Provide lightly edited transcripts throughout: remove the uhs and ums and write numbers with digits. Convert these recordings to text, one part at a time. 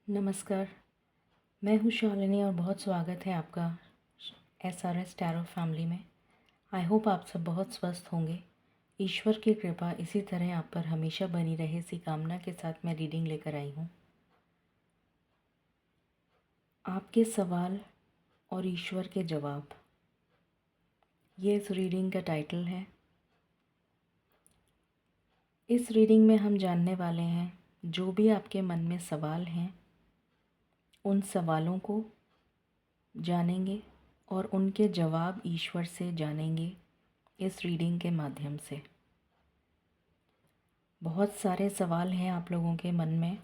नमस्कार। मैं हूँ शालिनी और बहुत स्वागत है आपका SRS टैरो फैमिली में। आई होप आप सब बहुत स्वस्थ होंगे। ईश्वर की कृपा इसी तरह आप पर हमेशा बनी रहे, इसी कामना के साथ मैं रीडिंग लेकर आई हूँ। आपके सवाल और ईश्वर के जवाब, ये इस रीडिंग का टाइटल है। इस रीडिंग में हम जानने वाले हैं जो भी आपके मन में सवाल हैं, उन सवालों को जानेंगे और उनके जवाब ईश्वर से जानेंगे इस रीडिंग के माध्यम से। बहुत सारे सवाल हैं आप लोगों के मन में।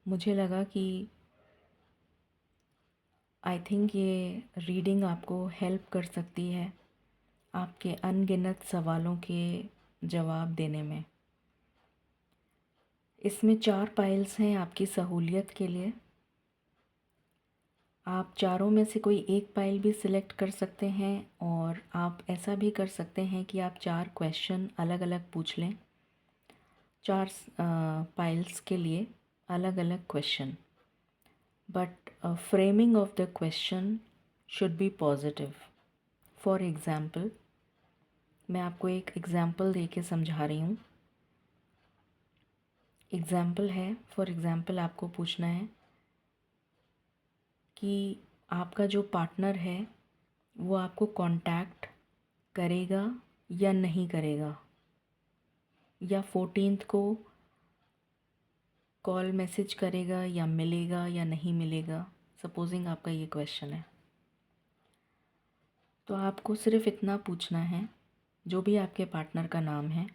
मुझे लगा कि आई थिंक ये रीडिंग आपको हेल्प कर सकती है आपके अनगिनत सवालों के जवाब देने में। इसमें 4 पाइल्स हैं आपकी सहूलियत के लिए। आप चारों में से कोई एक पाइल भी सिलेक्ट कर सकते हैं और आप ऐसा भी कर सकते हैं कि आप 4 क्वेश्चन अलग अलग पूछ लें। 4 पाइल्स के लिए अलग अलग question, but framing of the question should be positive. For example, मैं आपको एक एग्ज़ाम्पल दे के समझा रही हूँ। एग्ज़ाम्पल है, फॉर एग्ज़ाम्पल आपको पूछना है कि आपका जो पार्टनर है वो आपको कांटेक्ट करेगा या नहीं करेगा, या 14th को कॉल मैसेज करेगा या मिलेगा या नहीं मिलेगा। सपोजिंग आपका ये क्वेश्चन है, तो आपको सिर्फ इतना पूछना है, जो भी आपके पार्टनर का नाम है,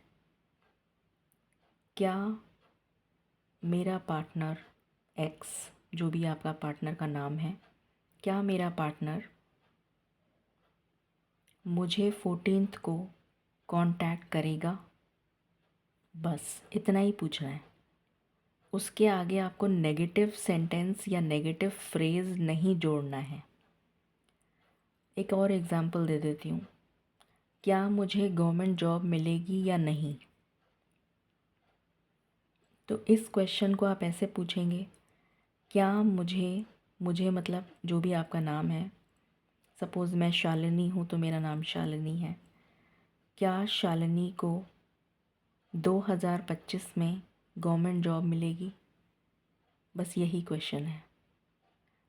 क्या मेरा पार्टनर एक्स, जो भी आपका पार्टनर का नाम है, क्या मेरा पार्टनर मुझे 14th को कांटेक्ट करेगा। बस इतना ही पूछना है। उसके आगे आपको नेगेटिव सेंटेंस या नेगेटिव फ्रेज़ नहीं जोड़ना है। एक और एग्ज़ाम्पल दे देती हूँ, क्या मुझे गवर्नमेंट जॉब मिलेगी या नहीं। तो इस क्वेश्चन को आप ऐसे पूछेंगे, क्या मुझे मतलब जो भी आपका नाम है, सपोज़ मैं शालिनी हूँ तो मेरा नाम शालिनी है, क्या शालिनी को 2025 में गवर्नमेंट जॉब मिलेगी। बस यही क्वेश्चन है।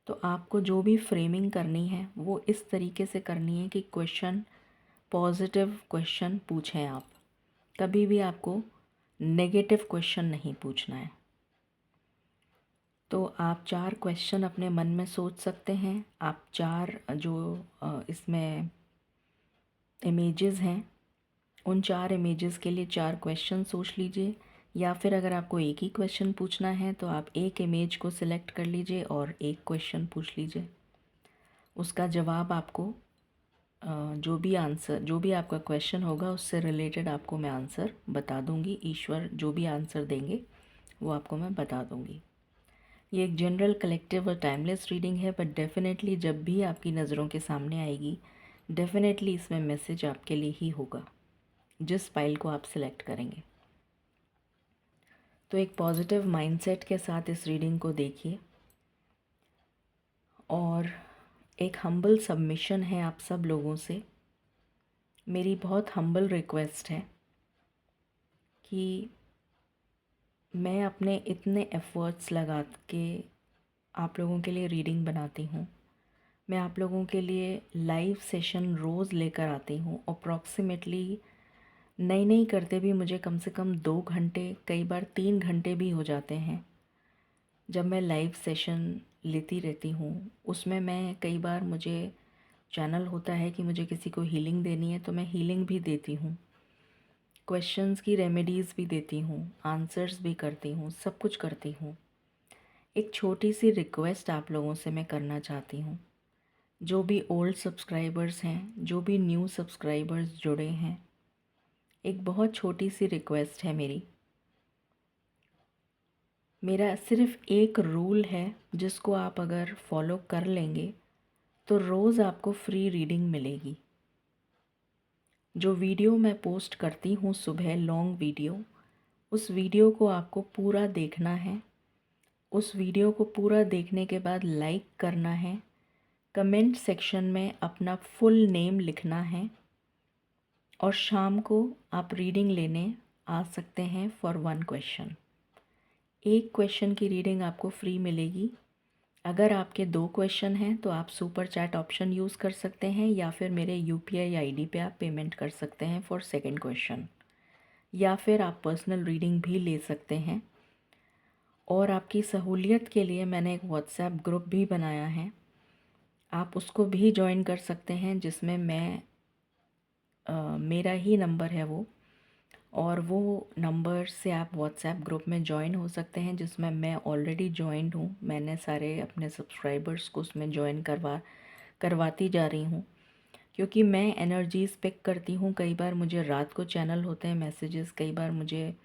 तो आपको जो भी फ्रेमिंग करनी है वो इस तरीके से करनी है कि क्वेश्चन पॉजिटिव क्वेश्चन पूछें आप। कभी भी आपको नेगेटिव क्वेश्चन नहीं पूछना है। तो आप 4 क्वेश्चन अपने मन में सोच सकते हैं। आप 4 जो इसमें इमेजेस हैं, उन 4 इमेजेस के लिए 4 क्वेश्चन सोच लीजिए, या फिर अगर आपको एक ही क्वेश्चन पूछना है तो आप एक इमेज को सिलेक्ट कर लीजिए और एक क्वेश्चन पूछ लीजिए। उसका जवाब आपको जो भी आपका क्वेश्चन होगा उससे रिलेटेड आपको मैं आंसर बता दूंगी। ईश्वर जो भी आंसर देंगे वो आपको मैं बता दूंगी। ये एक जनरल, कलेक्टिव और टाइमलेस रीडिंग है, बट डेफिनेटली जब भी आपकी नज़रों के सामने आएगी, डेफिनेटली इसमें मैसेज आपके लिए ही होगा, जिस फाइल को आप सिलेक्ट करेंगे। तो एक पॉजिटिव माइंडसेट के साथ इस रीडिंग को देखिए, और एक हम्बल सबमिशन है आप सब लोगों से। मेरी बहुत हम्बल रिक्वेस्ट है कि मैं अपने इतने एफ़र्ट्स लगा के आप लोगों के लिए रीडिंग बनाती हूँ। मैं आप लोगों के लिए लाइव सेशन रोज़ लेकर आती हूँ। अप्रॉक्सीमेटली नहीं करते भी मुझे कम से कम 2 घंटे, कई बार 3 घंटे भी हो जाते हैं जब मैं लाइव सेशन लेती रहती हूँ। उसमें मैं कई बार, मुझे चैनल होता है कि मुझे किसी को हीलिंग देनी है तो मैं हीलिंग भी देती हूँ, क्वेश्चंस की रेमेडीज़ भी देती हूँ, आंसर्स भी करती हूँ, सब कुछ करती हूँ। एक छोटी सी रिक्वेस्ट आप लोगों से मैं करना चाहती हूँ। जो भी ओल्ड सब्सक्राइबर्स हैं, जो भी न्यू सब्सक्राइबर्स जुड़े हैं, एक बहुत छोटी सी रिक्वेस्ट है मेरा सिर्फ़ एक रूल है जिसको आप अगर फॉलो कर लेंगे तो रोज़ आपको फ्री रीडिंग मिलेगी। जो वीडियो मैं पोस्ट करती हूँ सुबह, लॉन्ग वीडियो, उस वीडियो को आपको पूरा देखना है। उस वीडियो को पूरा देखने के बाद लाइक करना है, कमेंट सेक्शन में अपना फुल नेम लिखना है और शाम को आप रीडिंग लेने आ सकते हैं फॉर 1 क्वेश्चन। एक क्वेश्चन की रीडिंग आपको फ्री मिलेगी। अगर आपके 2 क्वेश्चन हैं तो आप सुपर चैट ऑप्शन यूज़ कर सकते हैं या फिर मेरे यूपीआई आईडी पे आप पेमेंट कर सकते हैं फॉर 2nd क्वेश्चन, या फिर आप पर्सनल रीडिंग भी ले सकते हैं। और आपकी सहूलियत के लिए मैंने एक व्हाट्सएप ग्रुप भी बनाया है, आप उसको भी ज्वाइन कर सकते हैं, जिसमें मेरा ही नंबर है वो, और वो नंबर से आप व्हाट्सएप ग्रुप में ज्वाइन हो सकते हैं, जिसमें मैं ऑलरेडी ज्वाइंड हूँ। मैंने सारे अपने सब्सक्राइबर्स को उसमें ज्वाइन करवाती जा रही हूँ, क्योंकि मैं एनर्जीज़ पिक करती हूँ। कई बार मुझे रात को चैनल होते हैं मैसेजेस, कई बार मुझे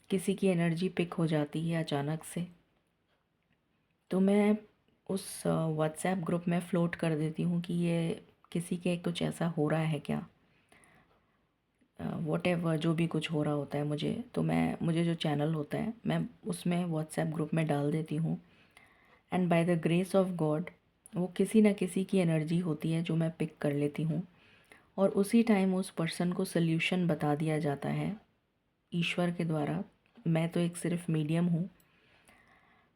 किसी की एनर्जी पिक हो जाती है अचानक से, तो मैं उस व्हाट्सएप ग्रुप में फ्लोट कर देती हूँ कि ये किसी के कुछ ऐसा हो रहा है क्या, वॉटेवर जो भी कुछ हो रहा होता है मुझे जो चैनल होता है मैं उसमें व्हाट्सएप ग्रुप में डाल देती हूँ। And by the grace of God वो किसी न किसी की एनर्जी होती है जो मैं पिक कर लेती हूँ, और उसी टाइम उस पर्सन को सल्यूशन बता दिया जाता है ईश्वर के द्वारा। मैं तो एक सिर्फ मीडियम हूँ,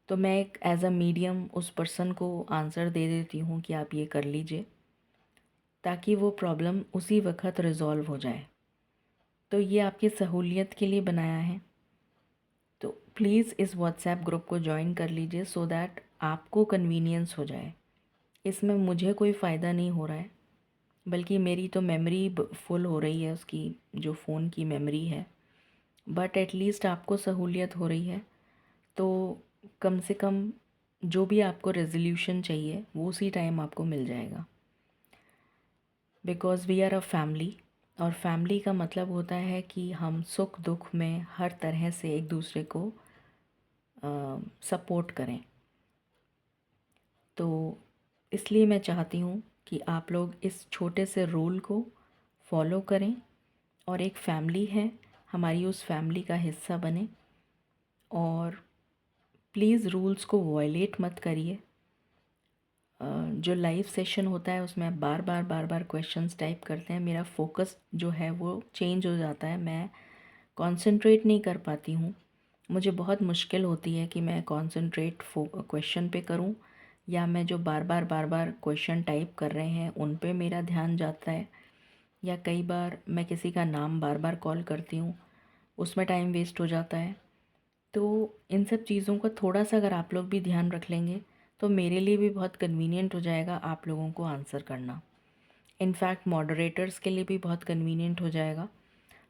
तो मैं एक एज अ मीडियम उस पर्सन को आंसर दे देती हूँ कि आप ये कर लीजिए, ताकि वो प्रॉब्लम उसी वक्त रिज़ॉल्व हो जाए। तो ये आपकी सहूलियत के लिए बनाया है, तो प्लीज़ इस व्हाट्सएप ग्रुप को ज्वाइन कर लीजिए सो दैट आपको कन्वीनियंस हो जाए। इसमें मुझे कोई फ़ायदा नहीं हो रहा है, बल्कि मेरी तो मेमोरी फुल हो रही है, उसकी जो फ़ोन की मेमोरी है, बट एटलीस्ट आपको सहूलियत हो रही है। तो कम से कम जो भी आपको रेजोल्यूशन चाहिए वो उसी टाइम आपको मिल जाएगा, because we are a family. और फैमिली का मतलब होता है कि हम सुख दुख में हर तरह से एक दूसरे को सपोर्ट करें। तो इसलिए मैं चाहती हूँ कि आप लोग इस छोटे से रूल को फॉलो करें और एक फैमिली है हमारी, उस फैमिली का हिस्सा बने, और प्लीज़ रूल्स को वायलेट मत करिए। जो लाइव सेशन होता है उसमें आप बार बार क्वेश्चंस टाइप करते हैं, मेरा फोकस जो है वो चेंज हो जाता है, मैं कंसंट्रेट नहीं कर पाती हूँ। मुझे बहुत मुश्किल होती है कि मैं कंसंट्रेट क्वेश्चन पे करूँ, या मैं जो बार बार क्वेश्चन टाइप कर रहे हैं उन पे मेरा ध्यान जाता है, या कई बार मैं किसी का नाम बार बार कॉल करती हूँ, उसमें टाइम वेस्ट हो जाता है। तो इन सब चीज़ों का थोड़ा सा अगर आप लोग भी ध्यान रख लेंगे तो मेरे लिए भी बहुत कन्वीनियंट हो जाएगा आप लोगों को आंसर करना। इनफैक्ट मॉडरेटर्स के लिए भी बहुत कन्वीनियंट हो जाएगा।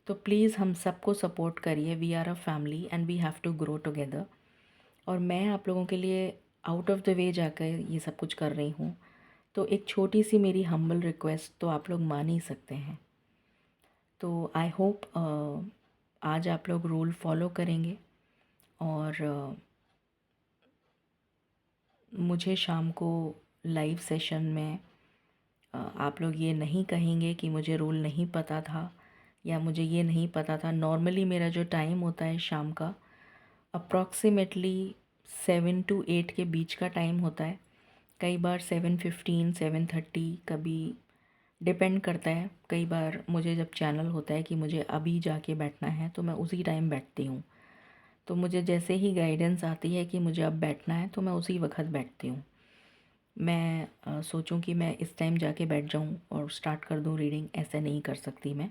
तो प्लीज़ हम सबको सपोर्ट करिए, we are a family and we have to grow together. और मैं आप लोगों के लिए आउट ऑफ द वे जाकर ये सब कुछ कर रही हूँ, तो एक छोटी सी मेरी हम्बल रिक्वेस्ट तो आप लोग मान ही सकते हैं। तो आई होप आज आप लोग रूल फॉलो करेंगे, और मुझे शाम को लाइव सेशन में आप लोग ये नहीं कहेंगे कि मुझे रूल नहीं पता था या मुझे ये नहीं पता था। नॉर्मली मेरा जो टाइम होता है शाम का अप्रॉक्सीमेटली 7 to 8 के बीच का टाइम होता है। कई बार 7:15 7:30 कभी डिपेंड करता है। कई बार मुझे जब चैनल होता है कि मुझे अभी जाके बैठना है तो मैं उसी टाइम बैठती हूँ। तो मुझे जैसे ही गाइडेंस आती है कि मुझे अब बैठना है तो मैं उसी वक्त बैठती हूँ। मैं सोचूं कि मैं इस टाइम जाके बैठ जाऊं और स्टार्ट कर दूं रीडिंग, ऐसे नहीं कर सकती मैं।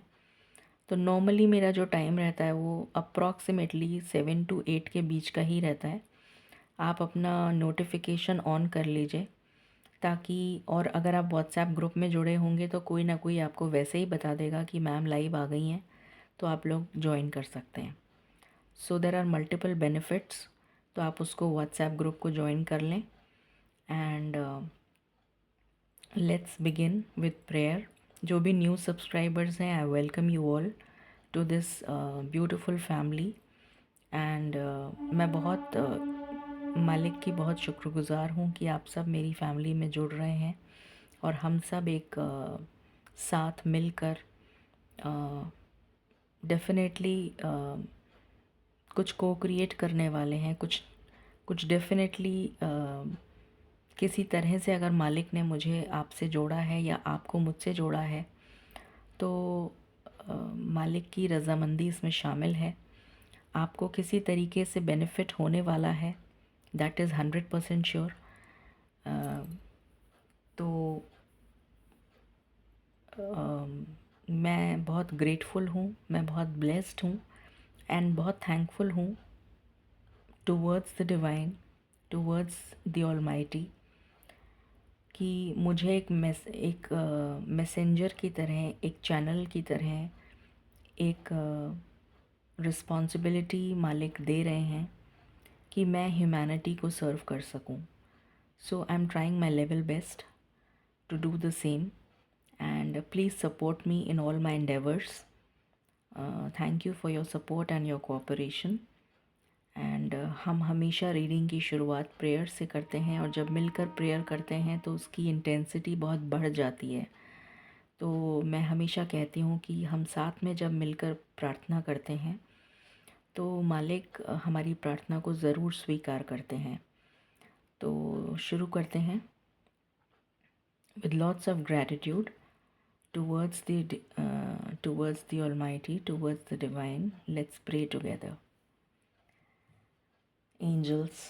तो नॉर्मली मेरा जो टाइम रहता है वो अप्रॉक्सीमेटली 7 to 8 के बीच का ही रहता है। आप अपना नोटिफिकेशन ऑन कर लीजिए ताकि, और अगर आप व्हाट्सएप ग्रुप में जुड़े होंगे तो कोई ना कोई आपको वैसे ही बता देगा कि मैम लाइव आ गई हैं, तो आप लोग ज्वाइन कर सकते हैं। So there are multiple benefits, तो आप उसको व्हाट्सएप ग्रुप को ज्वाइन कर लें। And let's begin with prayer. जो भी न्यू सब्सक्राइबर्स हैं, I welcome you all to this beautiful family. And मैं बहुत मालिक की बहुत शुक्रगुज़ार हूँ कि आप सब मेरी फैमिली में जुड़ रहे हैं, और हम सब एक साथ मिलकर डेफिनेटली कुछ को क्रिएट करने वाले हैं, कुछ डेफिनेटली किसी तरह से अगर मालिक ने मुझे आपसे जोड़ा है या आपको मुझसे जोड़ा है तो मालिक की रज़ामंदी इसमें शामिल है। आपको किसी तरीके से बेनिफिट होने वाला है, दैट इज़ 100% श्योर। तो मैं बहुत ग्रेटफुल हूँ, मैं बहुत ब्लेस्ड हूँ एंड बहुत थैंकफुल हूँ towards the divine, towards the almighty, कि मुझे एक मैसेंजर की तरह, एक चैनल की तरह एक रिस्पॉन्सिबिलिटी मालिक दे रहे हैं कि मैं ह्यूमैनिटी को सर्व कर सकूं। So I am trying my level best to do the same and please support me in all my endeavors. Thank you for your support and your cooperation. And हम हमेशा रीडिंग की शुरुआत prayer से करते हैं और जब मिलकर प्रेयर करते हैं तो उसकी इंटेंसिटी बहुत बढ़ जाती है। तो मैं हमेशा कहती हूँ कि हम साथ में जब मिलकर प्रार्थना करते हैं तो मालिक हमारी प्रार्थना को ज़रूर स्वीकार करते हैं। तो शुरू करते हैं with lots of gratitude towards the Almighty, towards the Divine. Let's pray together. Angels,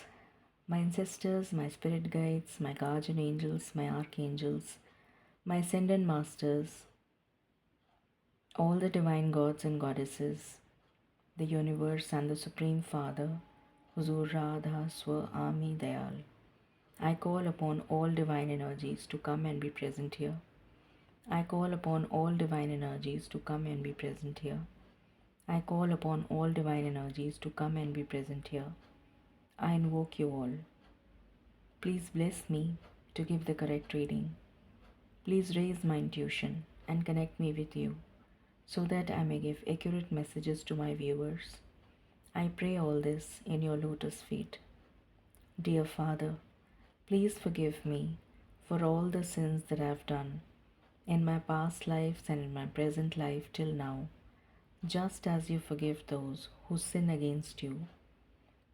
my ancestors, my spirit guides, my guardian angels, my archangels, my ascended masters, all the divine gods and goddesses, the universe and the Supreme Father, Huzur Radha Swa Ami Dayal. I call upon all divine energies to come and be present here. I call upon all divine energies to come and be present here. I call upon all divine energies to come and be present here. I invoke you all. Please bless me to give the correct reading. Please raise my intuition and connect me with you so that I may give accurate messages to my viewers. I pray all this in your lotus feet. Dear Father, please forgive me for all the sins that I have done in my past lives and in my present life till now, just as you forgive those who sin against you.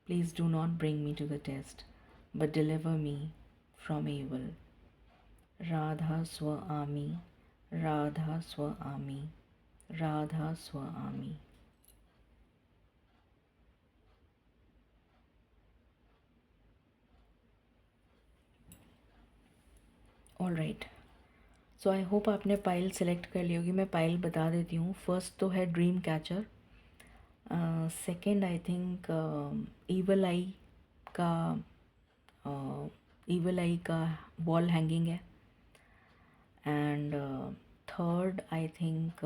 Please do not bring me to the test, but deliver me from evil. Radha Swa Ami, Radha Swa Ami, Radha Swa Ami. All right, so I hope आपने pile select कर ली होगी। मैं pile बता देती हूँ। First तो है dream catcher, second I think का ईवल आई का वॉल हैंगिंग है, एंड थर्ड आई थिंक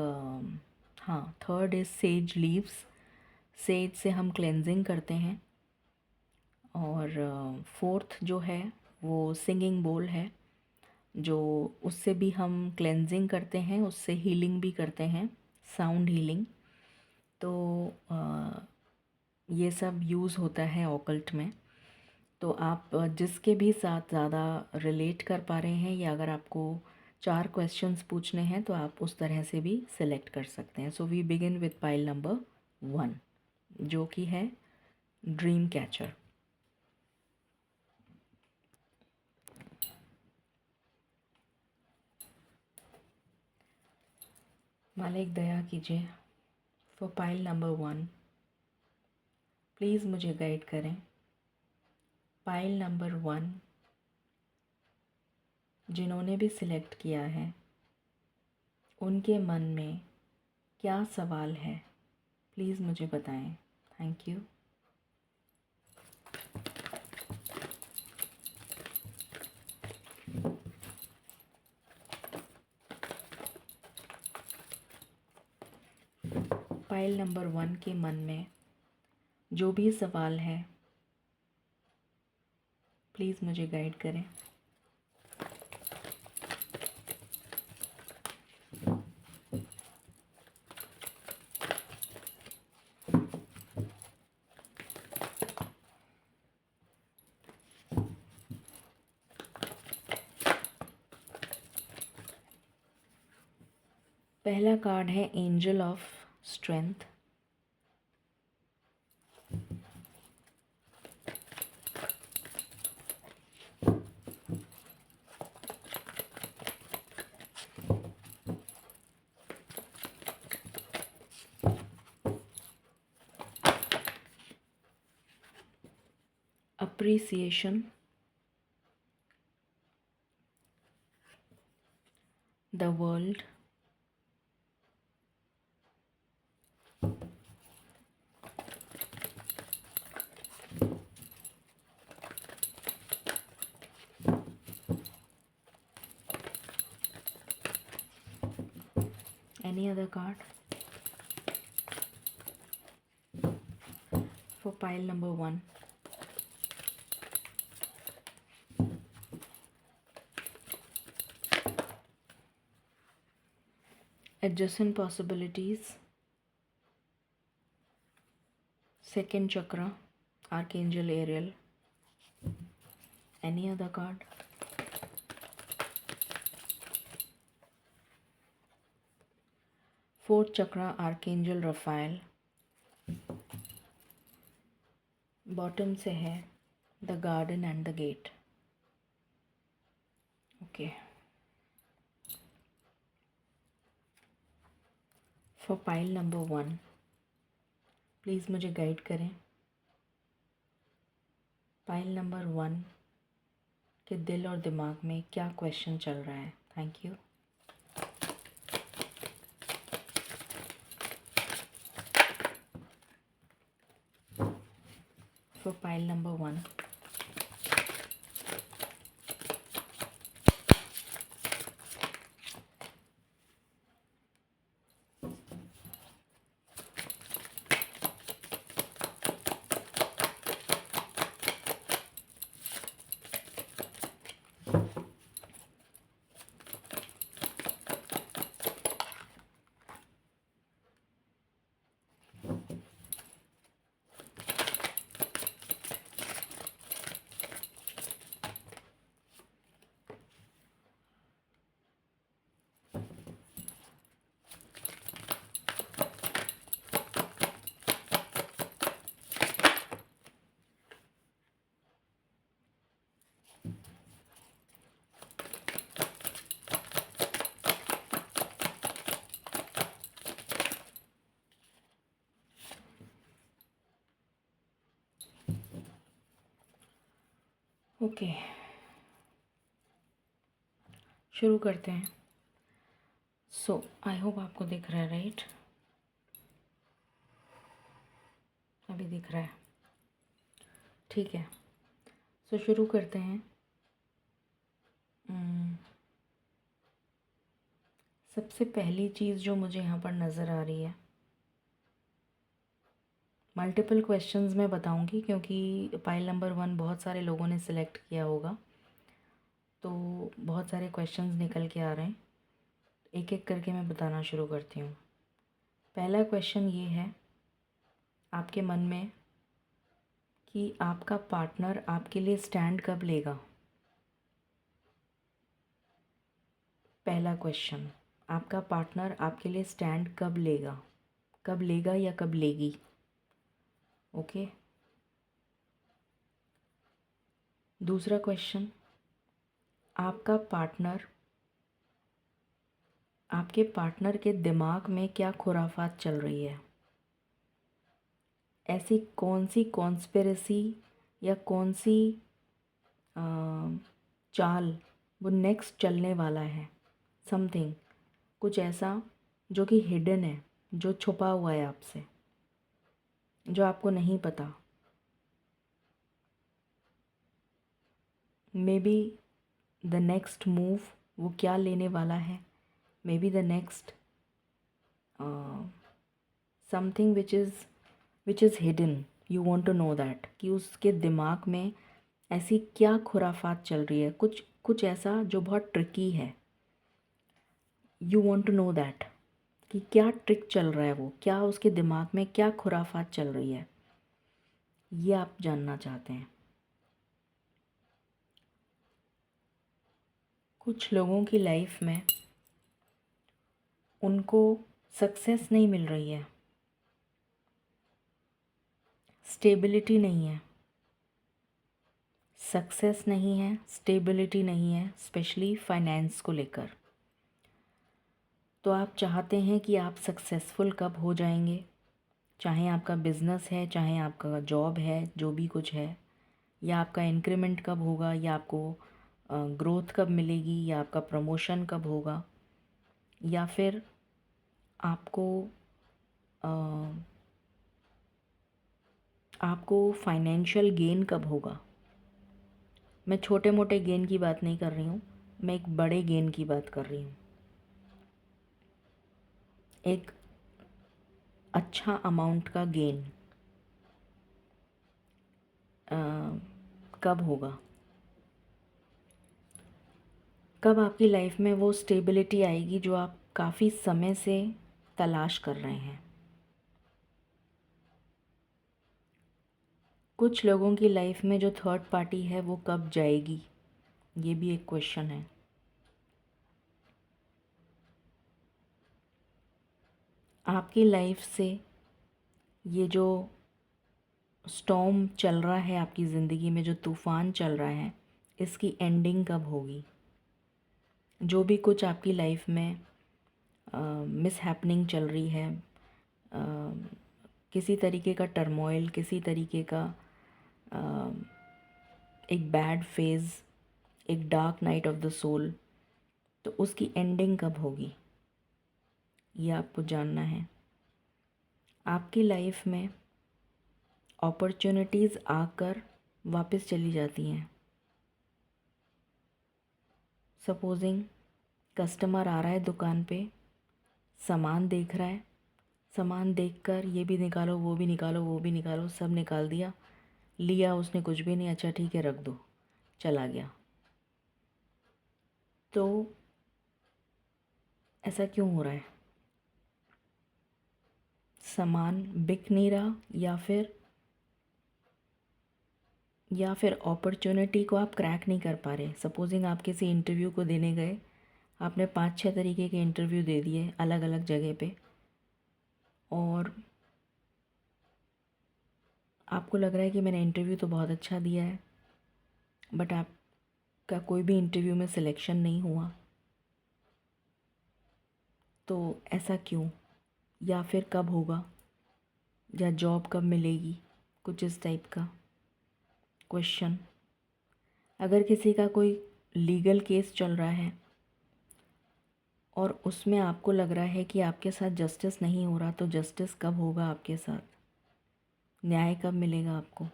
हाँ third is says leaves. Says से हम क्लेंजिंग करते हैं। और फोर्थ जो है वो सिंगिंग बोल है, जो उससे भी हम क्लेंजिंग करते हैं, उससे हीलिंग भी करते हैं, साउंड हीलिंग। तो ये सब यूज़ होता है ऑकल्ट में। तो आप जिसके भी साथ ज़्यादा रिलेट कर पा रहे हैं, या अगर आपको 4 क्वेश्चंस पूछने हैं तो आप उस तरह से भी सिलेक्ट कर सकते हैं। So we begin with pile number 1, जो कि है ड्रीम कैचर। मालिक दया कीजिए फॉर पाइल नंबर 1, प्लीज़ मुझे गाइड करें। पाइल नंबर 1 जिन्होंने भी सिलेक्ट किया है, उनके मन में क्या सवाल है, प्लीज़ मुझे बताएं। Thank you. पाइल नंबर 1 के मन में जो भी सवाल है, प्लीज़ मुझे गाइड करें। पहला कार्ड है angel of strength. appreciation, the world, any other card for pile number 1. Adjacent possibilities, second chakra, Archangel Ariel. Any other card? Fourth chakra, Archangel Raphael. Bottom से है the garden and the gate. Okay, for pile number 1 please मुझे guide करें. Pile number 1 के दिल और दिमाग में क्या क्वेश्चन चल रहा है. Thank you. For pile number 1, okay शुरू करते हैं. सो आई होप आपको दिख रहा है, राइट? अभी दिख रहा है, ठीक है. सो शुरू करते हैं. सबसे पहली चीज़ जो मुझे यहाँ पर नज़र आ रही है, मल्टीपल क्वेश्चंस मैं बताऊंगी क्योंकि पाइल नंबर 1 बहुत सारे लोगों ने सिलेक्ट किया होगा, तो बहुत सारे क्वेश्चंस निकल के आ रहे हैं. एक एक करके मैं बताना शुरू करती हूँ. पहला क्वेश्चन ये है आपके मन में कि आपका पार्टनर आपके लिए स्टैंड कब लेगा. पहला क्वेश्चन, आपका पार्टनर आपके लिए स्टैंड कब लेगा. कब लेगा या कब लेगी. ओके. दूसरा क्वेश्चन, आपका पार्टनर, आपके पार्टनर के दिमाग में क्या खुराफात चल रही है. ऐसी कौन सी कॉन्स्पिरेसी या कौन सी चाल वो नेक्स्ट चलने वाला है. समथिंग, कुछ ऐसा जो कि हिडन है, जो छुपा हुआ है आपसे, जो आपको नहीं पता. May be the next move वो क्या लेने वाला है. May be the next something which is hidden. You want to know that कि उसके दिमाग में ऐसी क्या खुराफात चल रही है. कुछ ऐसा जो बहुत ट्रिकी है. You want to know that कि क्या ट्रिक चल रहा है, वो क्या उसके दिमाग में क्या खुराफात चल रही है, ये आप जानना चाहते हैं. कुछ लोगों की लाइफ में उनको सक्सेस नहीं मिल रही है, स्टेबिलिटी नहीं है. सक्सेस नहीं है, स्टेबिलिटी नहीं है, स्पेशली फाइनेंस को लेकर. तो आप चाहते हैं कि आप सक्सेसफुल कब हो जाएंगे, चाहे आपका बिज़नेस है, चाहे आपका जॉब है, जो भी कुछ है, या आपका इंक्रीमेंट कब होगा, या आपको ग्रोथ कब मिलेगी, या आपका प्रमोशन कब होगा, या फिर आपको आपको फाइनेंशियल गेन कब होगा। मैं छोटे मोटे गेन की बात नहीं कर रही हूँ, मैं एक बड़े गेन की बात कर रही हूँ। एक अच्छा अमाउंट का गेन कब होगा, कब आपकी लाइफ में वो स्टेबिलिटी आएगी जो आप काफ़ी समय से तलाश कर रहे हैं। कुछ लोगों की लाइफ में जो थर्ड पार्टी है वो कब जाएगी, ये भी एक क्वेश्चन है। आपकी लाइफ से ये जो स्टॉर्म चल रहा है, आपकी ज़िंदगी में जो तूफ़ान चल रहा है, इसकी एंडिंग कब होगी। जो भी कुछ आपकी लाइफ में मिस हैपनिंग चल रही है, किसी तरीके का टर्मोइल, किसी तरीके का एक बैड फेज़, एक dark night of the soul, तो उसकी एंडिंग कब होगी ये आपको जानना है। आपकी लाइफ में अपॉर्चुनिटीज़ आकर वापस चली जाती हैं। सपोजिंग कस्टमर आ रहा है दुकान पे, सामान देख रहा है, सामान देखकर ये भी निकालो, वो भी निकालो, वो भी निकालो, सब निकाल दिया, लिया उसने कुछ भी नहीं, अच्छा ठीक है रख दो, चला गया। तो ऐसा क्यों हो रहा है। सामान बिक नहीं रहा, या फिर अपॉर्चुनिटी को आप क्रैक नहीं कर पा रहे। सपोजिंग आप किसी इंटरव्यू को देने गए, आपने 5-6 तरीके के इंटरव्यू दे दिए अलग अलग जगह पे, और आपको लग रहा है कि मैंने इंटरव्यू तो बहुत अच्छा दिया है, बट आपका कोई भी इंटरव्यू में सिलेक्शन नहीं हुआ। तो ऐसा क्यों, या फिर कब होगा, या जॉब कब मिलेगी, कुछ इस टाइप का क्वेश्चन। अगर किसी का कोई लीगल केस चल रहा है और उसमें आपको लग रहा है कि आपके साथ जस्टिस नहीं हो रहा, तो जस्टिस कब होगा आपके साथ, न्याय कब मिलेगा आपको।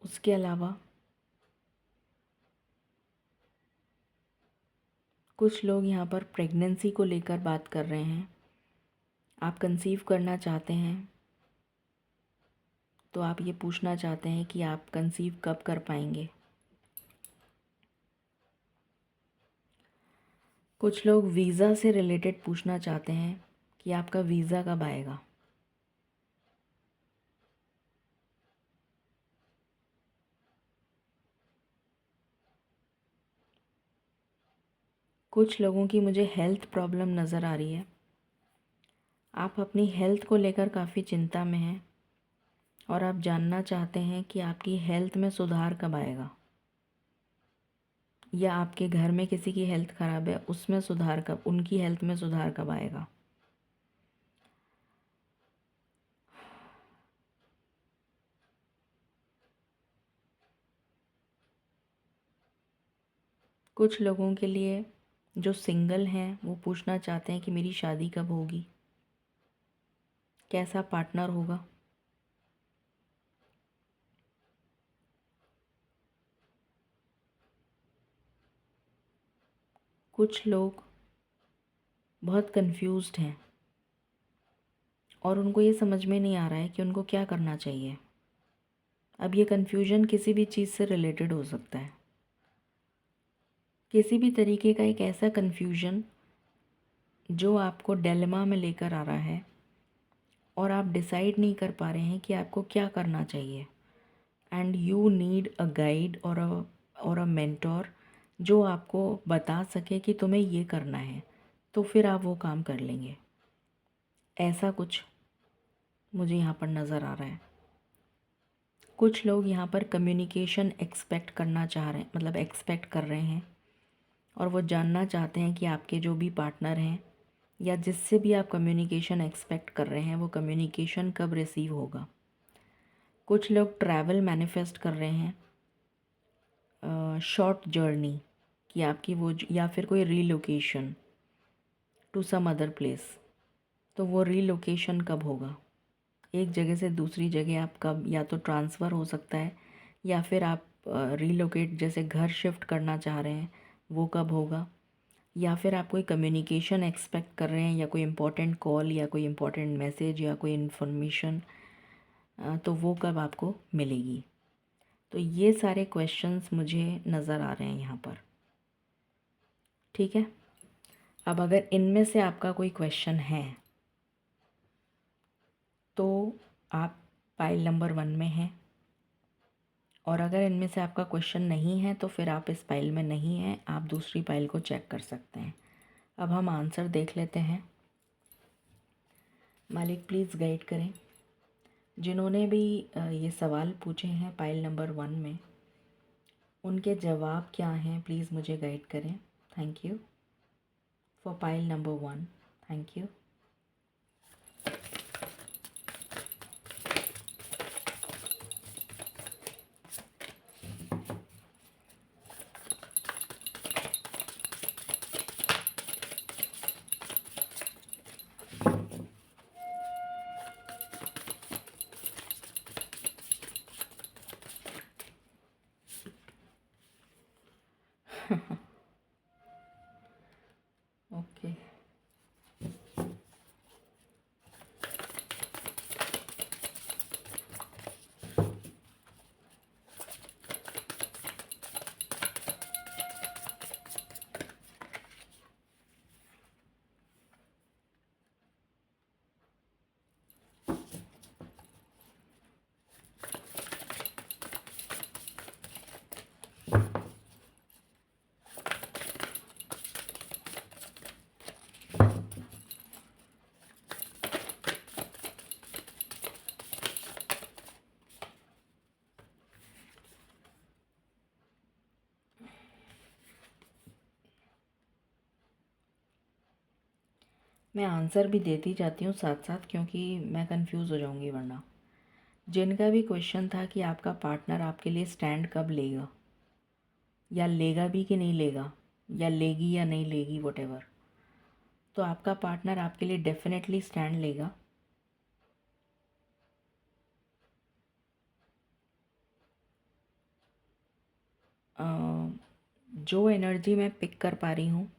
उसके अलावा कुछ लोग यहाँ पर प्रेगनेंसी को लेकर बात कर रहे हैं। आप कंसीव करना चाहते हैं, तो आप ये पूछना चाहते हैं कि आप कंसीव कब कर पाएंगे। कुछ लोग वीज़ा से रिलेटेड पूछना चाहते हैं कि आपका वीज़ा कब आएगा। कुछ लोगों की मुझे हेल्थ प्रॉब्लम नज़र आ रही है। आप अपनी हेल्थ को लेकर काफ़ी चिंता में हैं और आप जानना चाहते हैं कि आपकी हेल्थ में सुधार कब आएगा, या आपके घर में किसी की हेल्थ ख़राब है, उसमें सुधार कब, उनकी हेल्थ में सुधार कब आएगा। कुछ लोगों के लिए जो सिंगल हैं वो पूछना चाहते हैं कि मेरी शादी कब होगी, कैसा पार्टनर होगा। कुछ लोग बहुत कंफ्यूज्ड हैं और उनको ये समझ में नहीं आ रहा है कि उनको क्या करना चाहिए। अब ये कन्फ्यूजन किसी भी चीज़ से रिलेटेड हो सकता है, किसी भी तरीके का एक ऐसा कन्फ्यूजन जो आपको डिलेमा में लेकर आ रहा है और आप डिसाइड नहीं कर पा रहे हैं कि आपको क्या करना चाहिए। And you need a guide और अ मेंटोर जो आपको बता सके कि तुम्हें ये करना है, तो फिर आप वो काम कर लेंगे। ऐसा कुछ मुझे यहाँ पर नज़र आ रहा है। कुछ लोग यहाँ पर कम्युनिकेशन एक्सपेक्ट करना चाह रहे हैं, मतलब एक्सपेक्ट कर रहे हैं, और वो जानना चाहते हैं कि आपके जो भी पार्टनर हैं या जिससे भी आप कम्युनिकेशन एक्सपेक्ट कर रहे हैं वो कम्युनिकेशन कब रिसीव होगा। कुछ लोग ट्रैवल मैनिफेस्ट कर रहे हैं, शॉर्ट जर्नी कि आपकी वो या फिर कोई relocation to some other place. तो वो रीलोकेशन कब होगा, एक जगह से दूसरी जगह आप कब, या तो ट्रांसफ़र हो सकता है या फिर आप रीलोकेट जैसे घर शिफ्ट करना चाह रहे हैं वो कब होगा, या फिर आप कोई कम्युनिकेशन एक्सपेक्ट कर रहे हैं या कोई इम्पोर्टेंट कॉल या कोई इम्पोर्टेंट मैसेज या कोई इन्फॉर्मेशन, तो वो कब आपको मिलेगी। तो ये सारे क्वेश्चंस मुझे नज़र आ रहे हैं यहाँ पर। ठीक है, अब अगर इनमें से आपका कोई क्वेश्चन है तो आप पाइल नंबर 1 में हैं, और अगर इनमें से आपका क्वेश्चन नहीं है तो फिर आप इस पाइल में नहीं हैं, आप दूसरी पाइल को चेक कर सकते हैं। अब हम आंसर देख लेते हैं। मालिक प्लीज़ गाइड करें, जिन्होंने भी ये सवाल पूछे हैं पाइल नंबर 1 में, उनके जवाब क्या हैं प्लीज़ मुझे गाइड करें। Thank you for pile number 1, thank you. Okay, मैं आंसर भी देती जाती हूँ साथ साथ, क्योंकि मैं कंफ्यूज हो जाऊँगी वरना। जिनका भी क्वेश्चन था कि आपका पार्टनर आपके लिए स्टैंड कब लेगा, या लेगा भी कि नहीं लेगा, या लेगी या नहीं लेगी वॉटेवर, तो आपका पार्टनर आपके लिए डेफिनेटली स्टैंड लेगा। जो एनर्जी मैं पिक कर पा रही हूँ,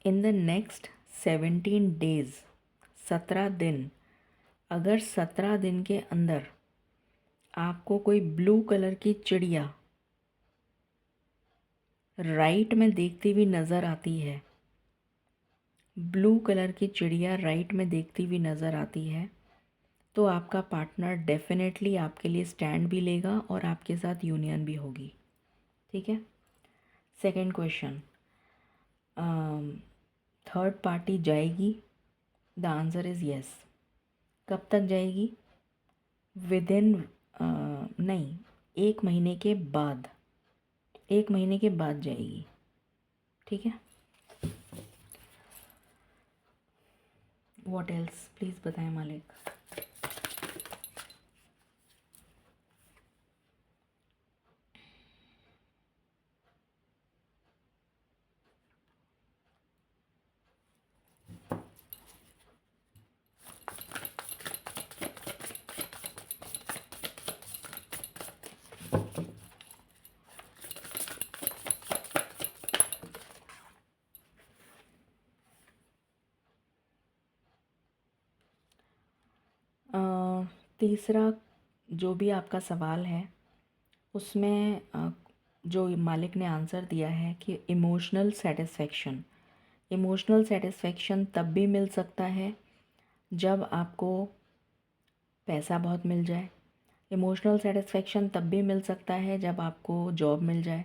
इन द नेक्स्ट 17 डेज, 17 दिन, अगर 17 दिन के अंदर आपको कोई ब्लू कलर की चिड़िया राइट में देखती हुई नज़र आती है, ब्लू कलर की चिड़िया राइट में देखती हुई नज़र आती है, तो आपका पार्टनर डेफिनेटली आपके लिए स्टैंड भी लेगा और आपके साथ यूनियन भी होगी। ठीक है। सेकंड क्वेश्चन, थर्ड पार्टी जाएगी? The answer is yes. कब तक जाएगी? विद इन, नहीं, 1 महीने के बाद, 1 महीने के बाद जाएगी। ठीक है। व्हाट एल्स प्लीज़ बताएं मालिक। तीसरा जो भी आपका सवाल है उसमें जो मालिक ने आंसर दिया है कि इमोशनल सेटिस्फेक्शन, इमोशनल सेटिस्फेक्शन तब भी मिल सकता है जब आपको पैसा बहुत मिल जाए। इमोशनल सेटिस्फेक्शन तब भी मिल सकता है जब आपको जॉब मिल जाए।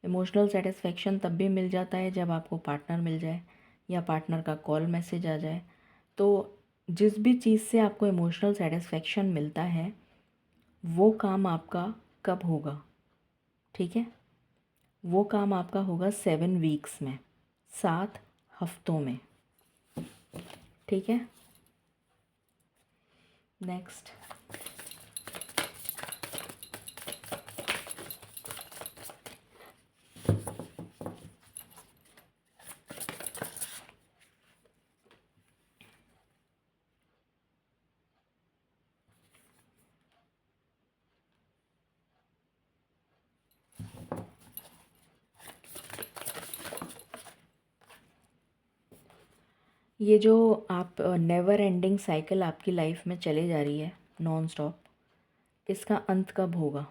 इमोशनल सेटिस्फेक्शन तब भी मिल जाता है जब आपको पार्टनर मिल जाए या पार्टनर का कॉल मैसेज आ जाए। तो जिस भी चीज़ से आपको इमोशनल सेटिस्फेक्शन मिलता है वो काम आपका कब होगा, ठीक है? वो काम आपका होगा 7 वीक्स में, 7 हफ्तों में, ठीक है? नेक्स्ट, ये जो आप नेवर एंडिंग साइकिल आपकी लाइफ में चले जा रही है नॉन स्टॉप, इसका अंत कब होगा?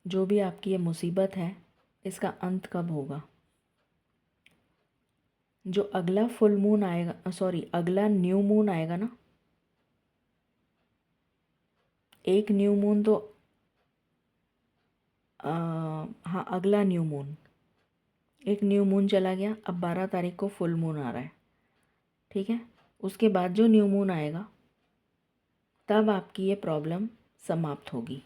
जो भी आपकी ये मुसीबत है इसका अंत कब होगा? जो अगला फुल मून आएगा, सॉरी अगला न्यू मून आएगा ना, एक न्यू मून तो हाँ अगला न्यू मून, एक न्यू मून चला गया, अब 12 तारीख को फुल मून आ रहा है, ठीक है? उसके बाद जो न्यू मून आएगा तब आपकी ये प्रॉब्लम समाप्त होगी।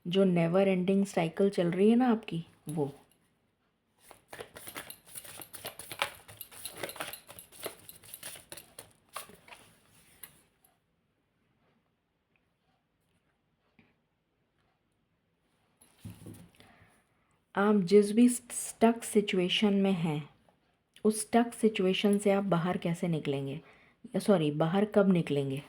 जो नेवर एंडिंग साइकिल चल रही है ना आपकी, वो आप जिस भी स्टक सिचुएशन में हैं उस स्टक सिचुएशन से आप बाहर कैसे निकलेंगे, सॉरी बाहर कब निकलेंगे?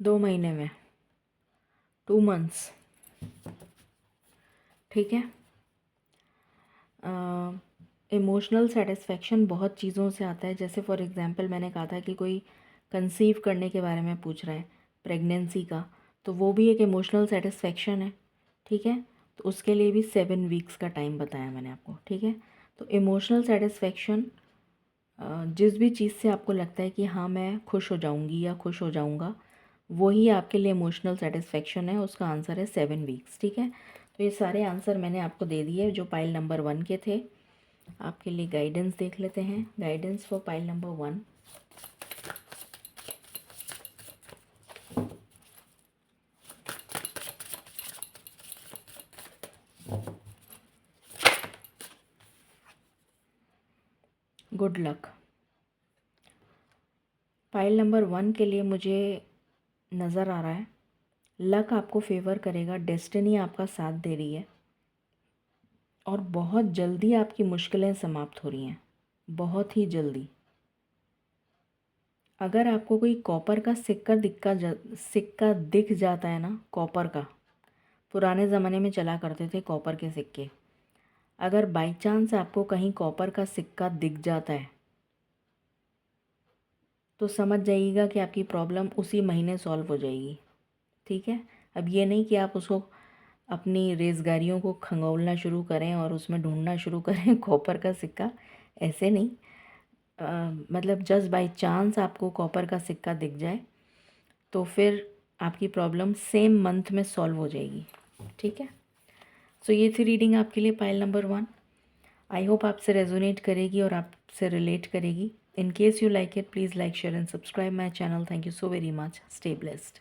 दो महीने में, 2 मंथ्स, ठीक है? इमोशनल सेटिस्फेक्शन बहुत चीज़ों से आता है, जैसे फॉर एग्जांपल मैंने कहा था कि कोई कंसीव करने के बारे में पूछ रहा है, प्रेगनेंसी का, तो वो भी एक इमोशनल सेटिस्फेक्शन है, ठीक है? तो उसके लिए भी 7 वीक्स का टाइम बताया मैंने आपको, ठीक है? तो इमोशनल सेटिस्फेक्शन जिस भी चीज़ से आपको लगता है कि हाँ मैं खुश हो जाऊँगी या खुश हो जाऊँगा, वही आपके लिए इमोशनल सेटिस्फेक्शन है, उसका आंसर है 7 वीक्स, ठीक है? तो ये सारे आंसर मैंने आपको दे दिए जो पाइल नंबर 1 के थे। आपके लिए गाइडेंस देख लेते हैं, guidance for pile number 1। Good luck. Pile number 1 के लिए मुझे नज़र आ रहा है लक आपको फेवर करेगा, डेस्टिनी आपका साथ दे रही है और बहुत जल्दी आपकी मुश्किलें समाप्त हो रही हैं, बहुत ही जल्दी। अगर आपको कोई कॉपर का सिक्का दिख जाता है ना, कॉपर का, पुराने ज़माने में चला करते थे कॉपर के सिक्के, अगर बाई चांस आपको कहीं कॉपर का सिक्का दिख जाता है तो समझ जाइएगा कि आपकी प्रॉब्लम उसी महीने सॉल्व हो जाएगी, ठीक है? अब ये नहीं कि आप उसको अपनी रेज़गारियों को खंगोलना शुरू करें और उसमें ढूंढना शुरू करें कॉपर का सिक्का, ऐसे नहीं। मतलब जस्ट बाई चांस आपको कॉपर का सिक्का दिख जाए तो फिर आपकी प्रॉब्लम सेम मंथ में सॉल्व हो जाएगी, ठीक है? सो ये थी रीडिंग आपके लिए पाइल नंबर 1। आई होप आपसे रेजोनेट करेगी और आपसे रिलेट करेगी। In case you like it, please like, share and subscribe my channel. Thank you so very much. Stay blessed.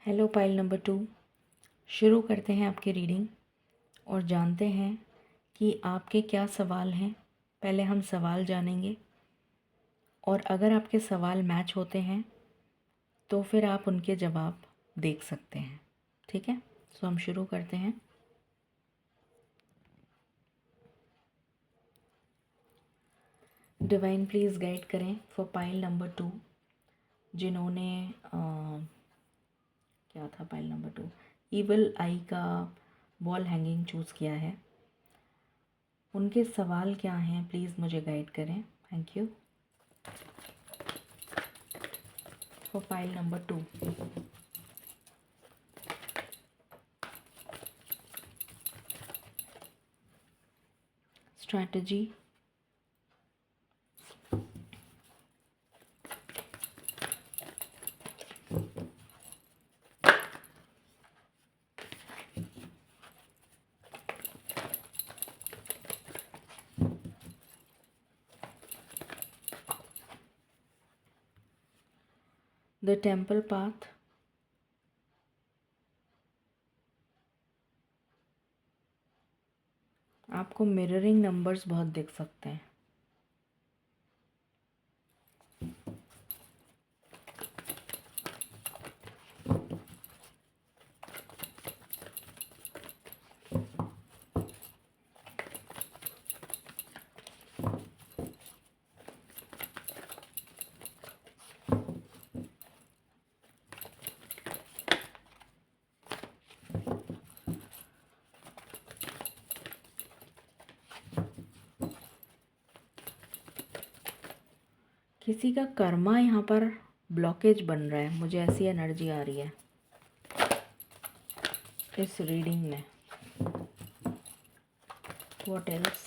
Hello pile number 2, शुरू करते हैं आपकी रीडिंग और जानते हैं कि आपके क्या सवाल हैं। पहले हम सवाल जानेंगे और अगर आपके सवाल मैच होते हैं तो फिर आप उनके जवाब देख सकते हैं, ठीक है? सो हम शुरू करते हैं। डिवाइन प्लीज़ गाइड करें फॉर पाइल नंबर 2, जिन्होंने क्या था पाइल नंबर 2, ईवल आई का वॉल हैंगिंग चूज़ किया है। उनके सवाल क्या हैं, प्लीज़ मुझे गाइड करें। Thank you. For pile number 2, strategy, the temple path, आपको मिररिंग नंबर्स बहुत दिख सकते हैं। किसी का कर्मा यहाँ पर ब्लॉकेज बन रहा है, मुझे ऐसी एनर्जी आ रही है इस रीडिंग में। What else?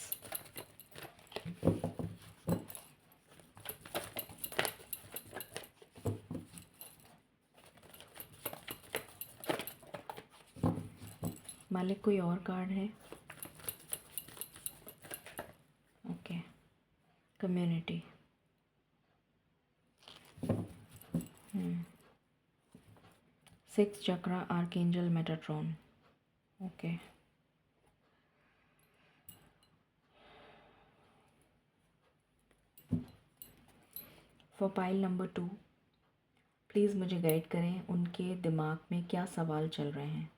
मालिक कोई और कार्ड है? Okay, community. Six chakra, archangel Metatron. Okay, for pile number 2, please मुझे गाइड करें, उनके दिमाग में क्या सवाल चल रहे हैं।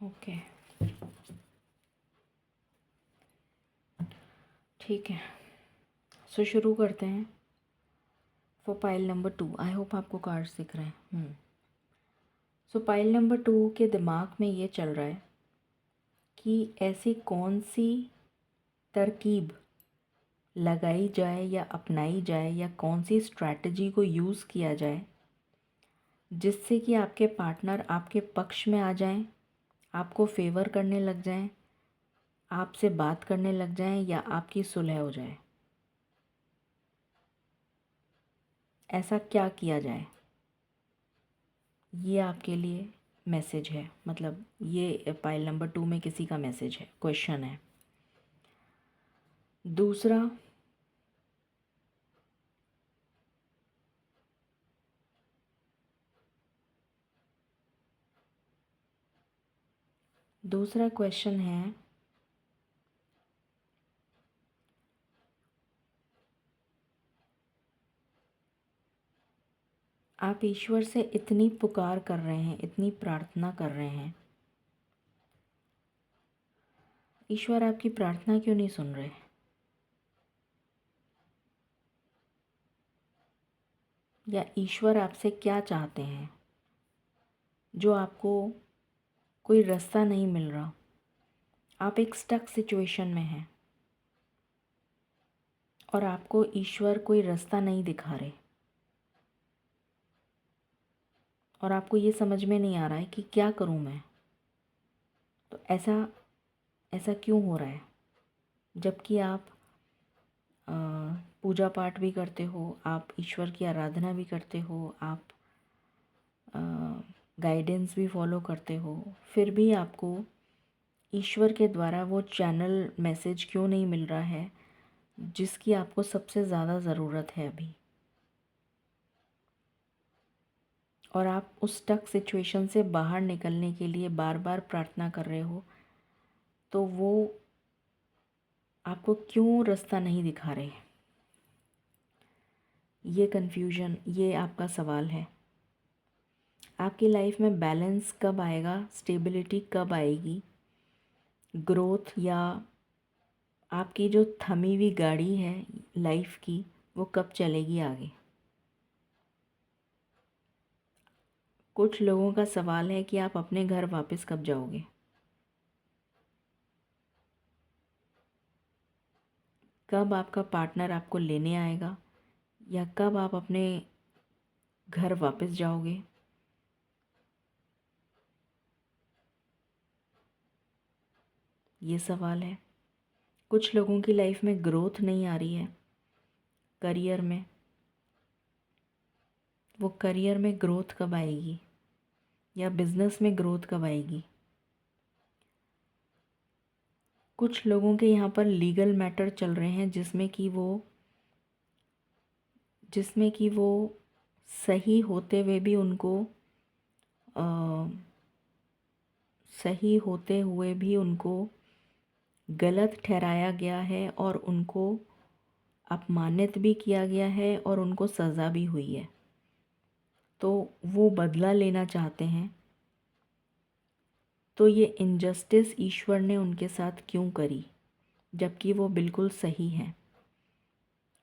ओके, ठीक है, सो शुरू करते हैं। For pile number 2, I hope आपको कार्ड्स दिख रहे हैं। सो पाइल नंबर 2 के दिमाग में ये चल रहा है कि ऐसी कौन सी तरकीब लगाई जाए या अपनाई जाए, या कौन सी स्ट्रैटेजी को यूज़ किया जाए जिससे कि आपके पार्टनर आपके पक्ष में आ जाएं, आपको फेवर करने लग जाएं, आपसे बात करने लग जाएं, या आपकी सुलह हो जाए। ऐसा क्या किया जाए, ये आपके लिए मैसेज है, मतलब ये पाइल नंबर 2 में किसी का मैसेज है, क्वेश्चन है। दूसरा क्वेश्चन है, आप ईश्वर से इतनी पुकार कर रहे हैं, इतनी प्रार्थना कर रहे हैं, ईश्वर आपकी प्रार्थना क्यों नहीं सुन रहे? या ईश्वर आपसे क्या चाहते हैं जो आपको कोई रास्ता नहीं मिल रहा, आप एक स्टक सिचुएशन में हैं। और आपको ईश्वर कोई रास्ता नहीं दिखा रहे, और आपको ये समझ में नहीं आ रहा है कि क्या करूं मैं। तो ऐसा ऐसा क्यों हो रहा है? जबकि आप पूजा पाठ भी करते हो, आप ईश्वर की आराधना भी करते हो, आप गाइडेंस भी फॉलो करते हो, फिर भी आपको ईश्वर के द्वारा वो चैनल मैसेज क्यों नहीं मिल रहा है जिसकी आपको सबसे ज़्यादा ज़रूरत है अभी। और आप उस स्टक सिचुएशन से बाहर निकलने के लिए बार बार प्रार्थना कर रहे हो, तो वो आपको क्यों रास्ता नहीं दिखा रहे? ये कन्फ्यूजन, ये आपका सवाल है। आपकी लाइफ में बैलेंस कब आएगा, स्टेबिलिटी कब आएगी, ग्रोथ या आपकी जो थमी हुई गाड़ी है लाइफ की वो कब चलेगी आगे? कुछ लोगों का सवाल है कि आप अपने घर वापस कब जाओगे, कब आपका पार्टनर आपको लेने आएगा, या कब आप अपने घर वापस जाओगे। ये सवाल है। कुछ लोगों की लाइफ में ग्रोथ नहीं आ रही है करियर में, वो करियर में ग्रोथ कब आएगी, या बिजनेस में ग्रोथ कब आएगी। कुछ लोगों के यहाँ पर लीगल मैटर चल रहे हैं जिसमें कि वो सही होते हुए भी उनको सही होते हुए भी उनको गलत ठहराया गया है, और उनको अपमानित भी किया गया है, और उनको सज़ा भी हुई है। तो वो बदला लेना चाहते हैं। तो ये इनजस्टिस ईश्वर ने उनके साथ क्यों करी, जबकि वो बिल्कुल सही हैं?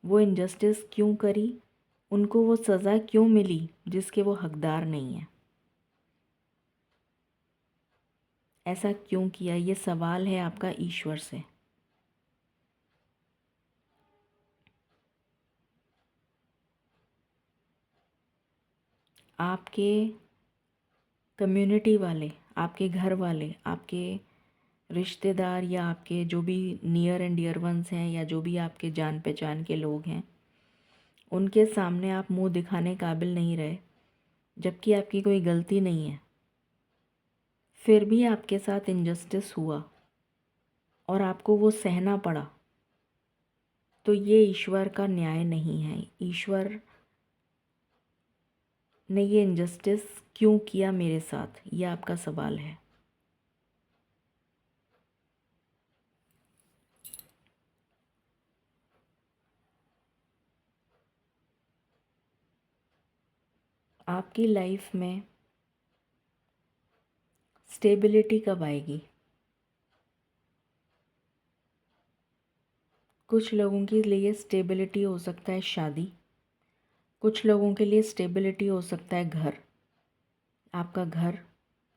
वो इनजस्टिस क्यों करी, उनको वो सज़ा क्यों मिली जिसके वो हकदार नहीं हैं? ऐसा क्यों किया? ये सवाल है आपका ईश्वर से। आपके कम्युनिटी वाले, आपके घर वाले, आपके रिश्तेदार, या आपके जो भी नियर एंड डियर वंस हैं, या जो भी आपके जान पहचान के लोग हैं, उनके सामने आप मुंह दिखाने काबिल नहीं रहे, जबकि आपकी कोई गलती नहीं है। फिर भी आपके साथ इनजस्टिस हुआ और आपको वो सहना पड़ा। तो ये ईश्वर का न्याय नहीं है। ईश्वर ने ये इनजस्टिस क्यों किया मेरे साथ, ये आपका सवाल है। आपकी लाइफ में स्टेबिलिटी कब आएगी? कुछ लोगों के लिए स्टेबिलिटी हो सकता है शादी, कुछ लोगों के लिए स्टेबिलिटी हो सकता है घर, आपका घर।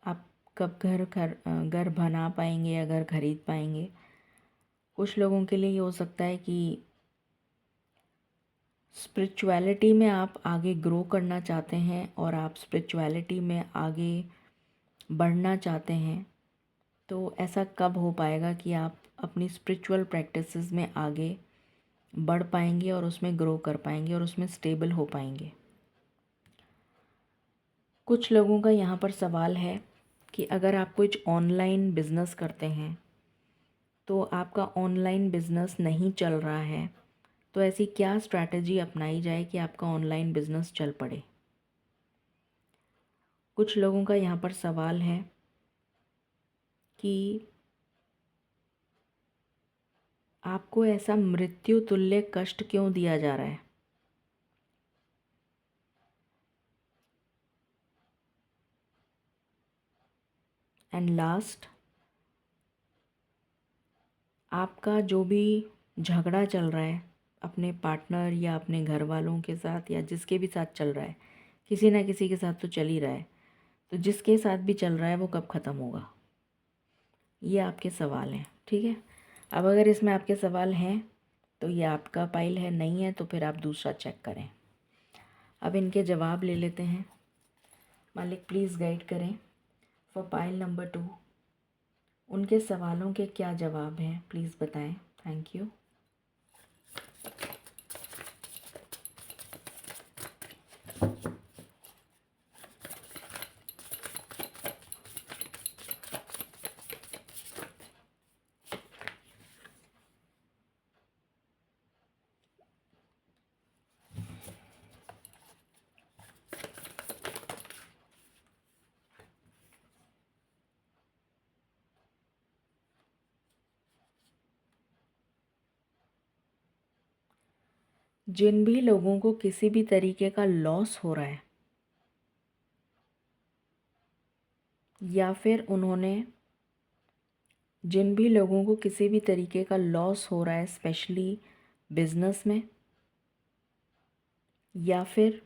आप कब घर बना पाएंगे या घर खरीद पाएंगे। कुछ लोगों के लिए ये हो सकता है कि स्पिरिचुअलिटी में आप आगे ग्रो करना चाहते हैं, और आप स्पिरिचुअलिटी में आगे बढ़ना चाहते हैं। तो ऐसा कब हो पाएगा कि आप अपनी स्पिरिचुअल प्रैक्टिसेस में आगे बढ़ पाएंगे, और उसमें ग्रो कर पाएंगे, और उसमें स्टेबल हो पाएंगे। कुछ लोगों का यहाँ पर सवाल है कि अगर आप कुछ ऑनलाइन बिज़नेस करते हैं, तो आपका ऑनलाइन बिज़नेस नहीं चल रहा है, तो ऐसी क्या स्ट्रैटेजी अपनाई जाए कि आपका ऑनलाइन बिज़नेस चल पड़े। कुछ लोगों का यहाँ पर सवाल है कि आपको ऐसा मृत्यु तुल्य कष्ट क्यों दिया जा रहा है। एंड लास्ट, आपका जो भी झगड़ा चल रहा है अपने पार्टनर या अपने घर वालों के साथ, या जिसके भी साथ चल रहा है, किसी ना किसी के साथ तो चल ही रहा है, तो जिसके साथ भी चल रहा है वो कब ख़त्म होगा। ये आपके सवाल हैं, ठीक है। अब अगर इसमें आपके सवाल हैं तो ये आपका पाइल है, नहीं है तो फिर आप दूसरा चेक करें। अब इनके जवाब ले लेते हैं। मालिक प्लीज़ गाइड करें फॉर पाइल नंबर 2, उनके सवालों के क्या जवाब हैं प्लीज़ बताएं। Thank you. जिन भी लोगों को किसी भी तरीके का लॉस हो रहा है या फिर उन्होंने जिन भी लोगों को किसी भी तरीके का लॉस हो रहा है, स्पेशली बिजनेस में या फिर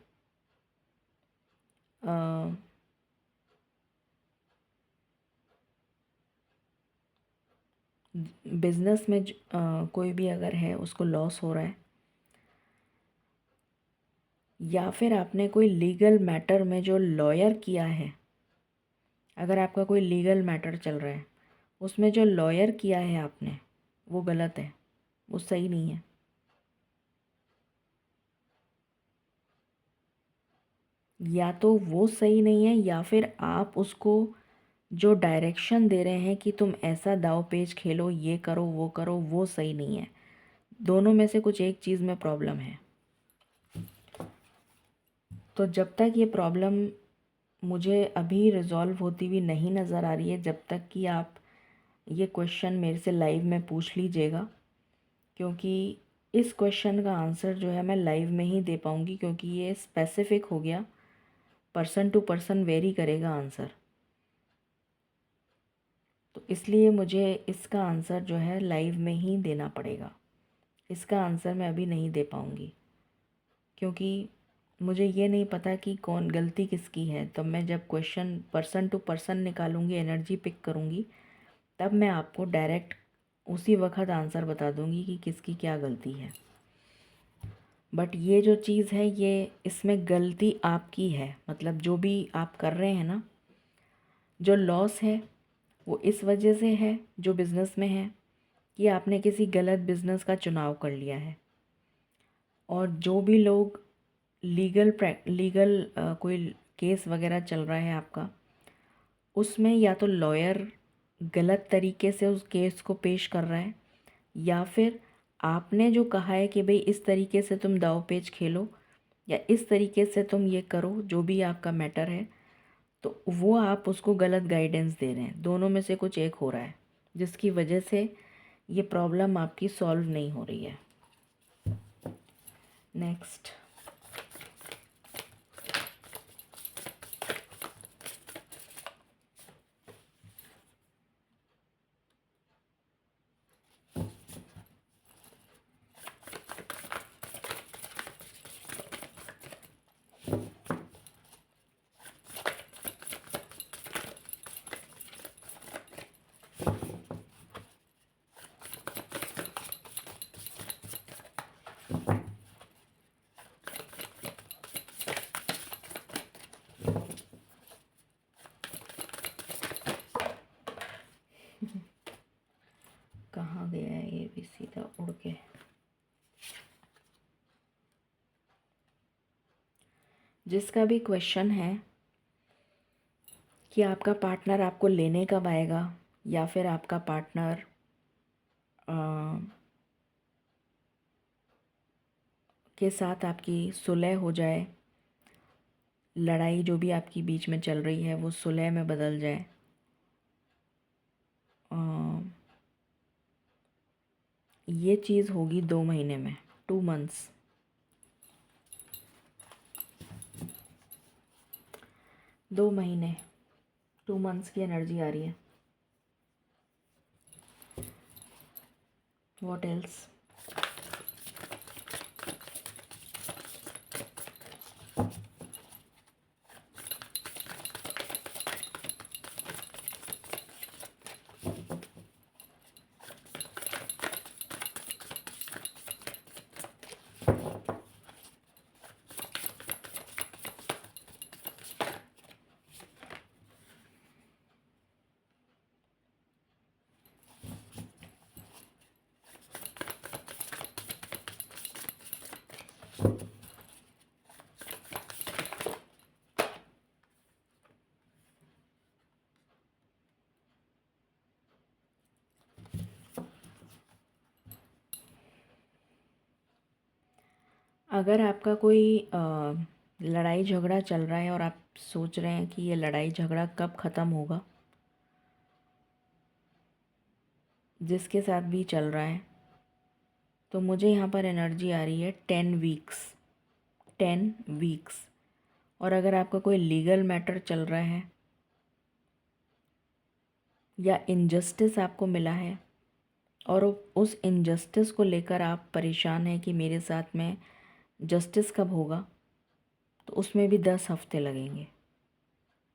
बिजनेस में कोई भी अगर है उसको लॉस हो रहा है, या फिर आपने कोई लीगल मैटर में जो लॉयर किया है, अगर आपका कोई लीगल मैटर चल रहा है उसमें जो लॉयर किया है आपने वो गलत है, वो सही नहीं है। या तो वो सही नहीं है या फिर आप उसको जो डायरेक्शन दे रहे हैं कि तुम ऐसा दाव पेच खेलो, ये करो वो करो, वो सही नहीं है। दोनों में से कुछ एक चीज़ में प्रॉब्लम है। तो जब तक ये प्रॉब्लम मुझे अभी रिज़ॉल्व होती हुई नहीं नज़र आ रही है, जब तक कि आप ये क्वेश्चन मेरे से लाइव में पूछ लीजिएगा, क्योंकि इस क्वेश्चन का आंसर जो है मैं लाइव में ही दे पाऊँगी, क्योंकि ये स्पेसिफ़िक हो गया, पर्सन टू पर्सन वेरी करेगा आंसर। तो इसलिए मुझे इसका आंसर जो है लाइव में ही देना पड़ेगा। इसका आंसर मैं अभी नहीं दे पाऊँगी, क्योंकि मुझे ये नहीं पता कि कौन गलती किसकी है। तो मैं जब क्वेश्चन पर्सन टू पर्सन निकालूंगी, एनर्जी पिक करूँगी, तब मैं आपको डायरेक्ट उसी वक्त आंसर बता दूँगी कि किसकी क्या गलती है। बट ये जो चीज़ है, ये इसमें गलती आपकी है। मतलब जो भी आप कर रहे हैं ना, जो लॉस है वो इस वजह से है, जो बिज़नेस में है, कि आपने किसी गलत बिज़नेस का चुनाव कर लिया है। और जो भी लोग लीगल कोई केस वगैरह चल रहा है आपका, उसमें या तो लॉयर गलत तरीके से उस केस को पेश कर रहा है, या फिर आपने जो कहा है कि भाई इस तरीके से तुम दाव पेच खेलो या इस तरीके से तुम ये करो, जो भी आपका मैटर है, तो वो आप उसको गलत गाइडेंस दे रहे हैं। दोनों में से कुछ एक हो रहा है, जिसकी वजह से ये प्रॉब्लम आपकी सॉल्व नहीं हो रही है। नेक्स्ट, कहाँ गया है ये भी सीधा उड़ के। जिसका भी क्वेश्चन है कि आपका पार्टनर आपको लेने कब आएगा, या फिर आपका पार्टनर के साथ आपकी सुलह हो जाए, लड़ाई जो भी आपकी बीच में चल रही है वो सुलह में बदल जाए, ये चीज़ होगी 2 महीने में, 2 मंथ्स। 2 महीने, 2 मंथ्स की एनर्जी आ रही है। What else? अगर आपका कोई लड़ाई झगड़ा चल रहा है और आप सोच रहे हैं कि ये लड़ाई झगड़ा कब ख़त्म होगा, जिसके साथ भी चल रहा है, तो मुझे यहाँ पर एनर्जी आ रही है 10 वीक्स, 10 वीक्स। और अगर आपका कोई लीगल मैटर चल रहा है या इनजस्टिस आपको मिला है और उस इनजस्टिस को लेकर आप परेशान हैं कि मेरे साथ में जस्टिस कब होगा, तो उसमें भी 10 हफ्ते लगेंगे,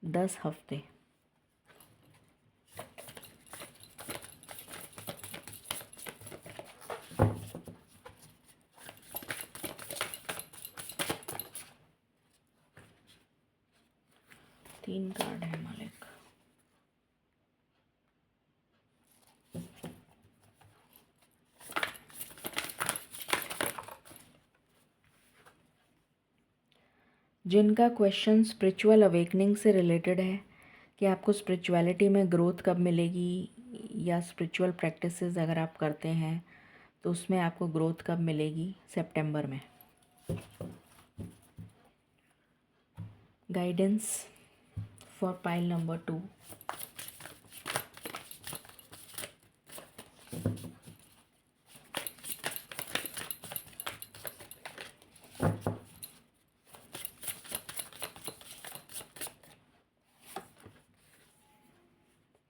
10 हफ्ते। तीन कार्ड है मालिक। जिनका क्वेश्चन स्पिरिचुअल अवेकनिंग से रिलेटेड है कि आपको स्पिरिचुअलिटी में ग्रोथ कब मिलेगी, या स्पिरिचुअल प्रैक्टिसेस अगर आप करते हैं तो उसमें आपको ग्रोथ कब मिलेगी, सितंबर में। Guidance for pile number 2।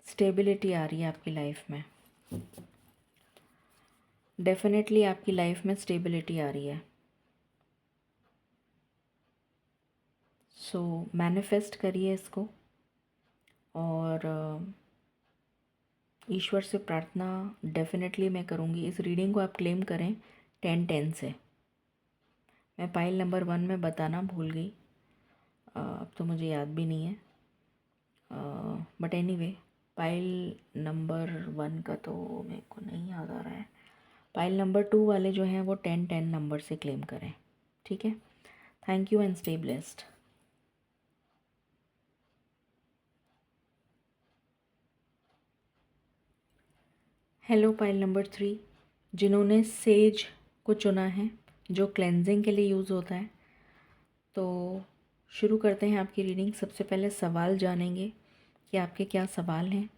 Stability आ रही है आपकी लाइफ में, डेफिनेटली आपकी लाइफ में स्टेबिलिटी आ रही है। सो मैनिफेस्ट करिए इसको और ईश्वर से प्रार्थना डेफिनेटली मैं करूँगी। इस रीडिंग को आप क्लेम करें 10-10 से। मैं पाइल नंबर 1 में बताना भूल गई, अब तो मुझे याद भी नहीं है, बट एनीवे पाइल नंबर 1 का तो मेरे को नहीं याद आ रहा है। पाइल नंबर 2 वाले जो हैं वो 10-10 नंबर से क्लेम करें, ठीक है। Thank you and stay blessed. Hello pile number 3, जिन्होंने सेज को चुना है जो क्लेंजिंग के लिए यूज़ होता है, तो शुरू करते हैं आपकी रीडिंग। सबसे पहले सवाल जानेंगे कि आपके क्या सवाल हैं।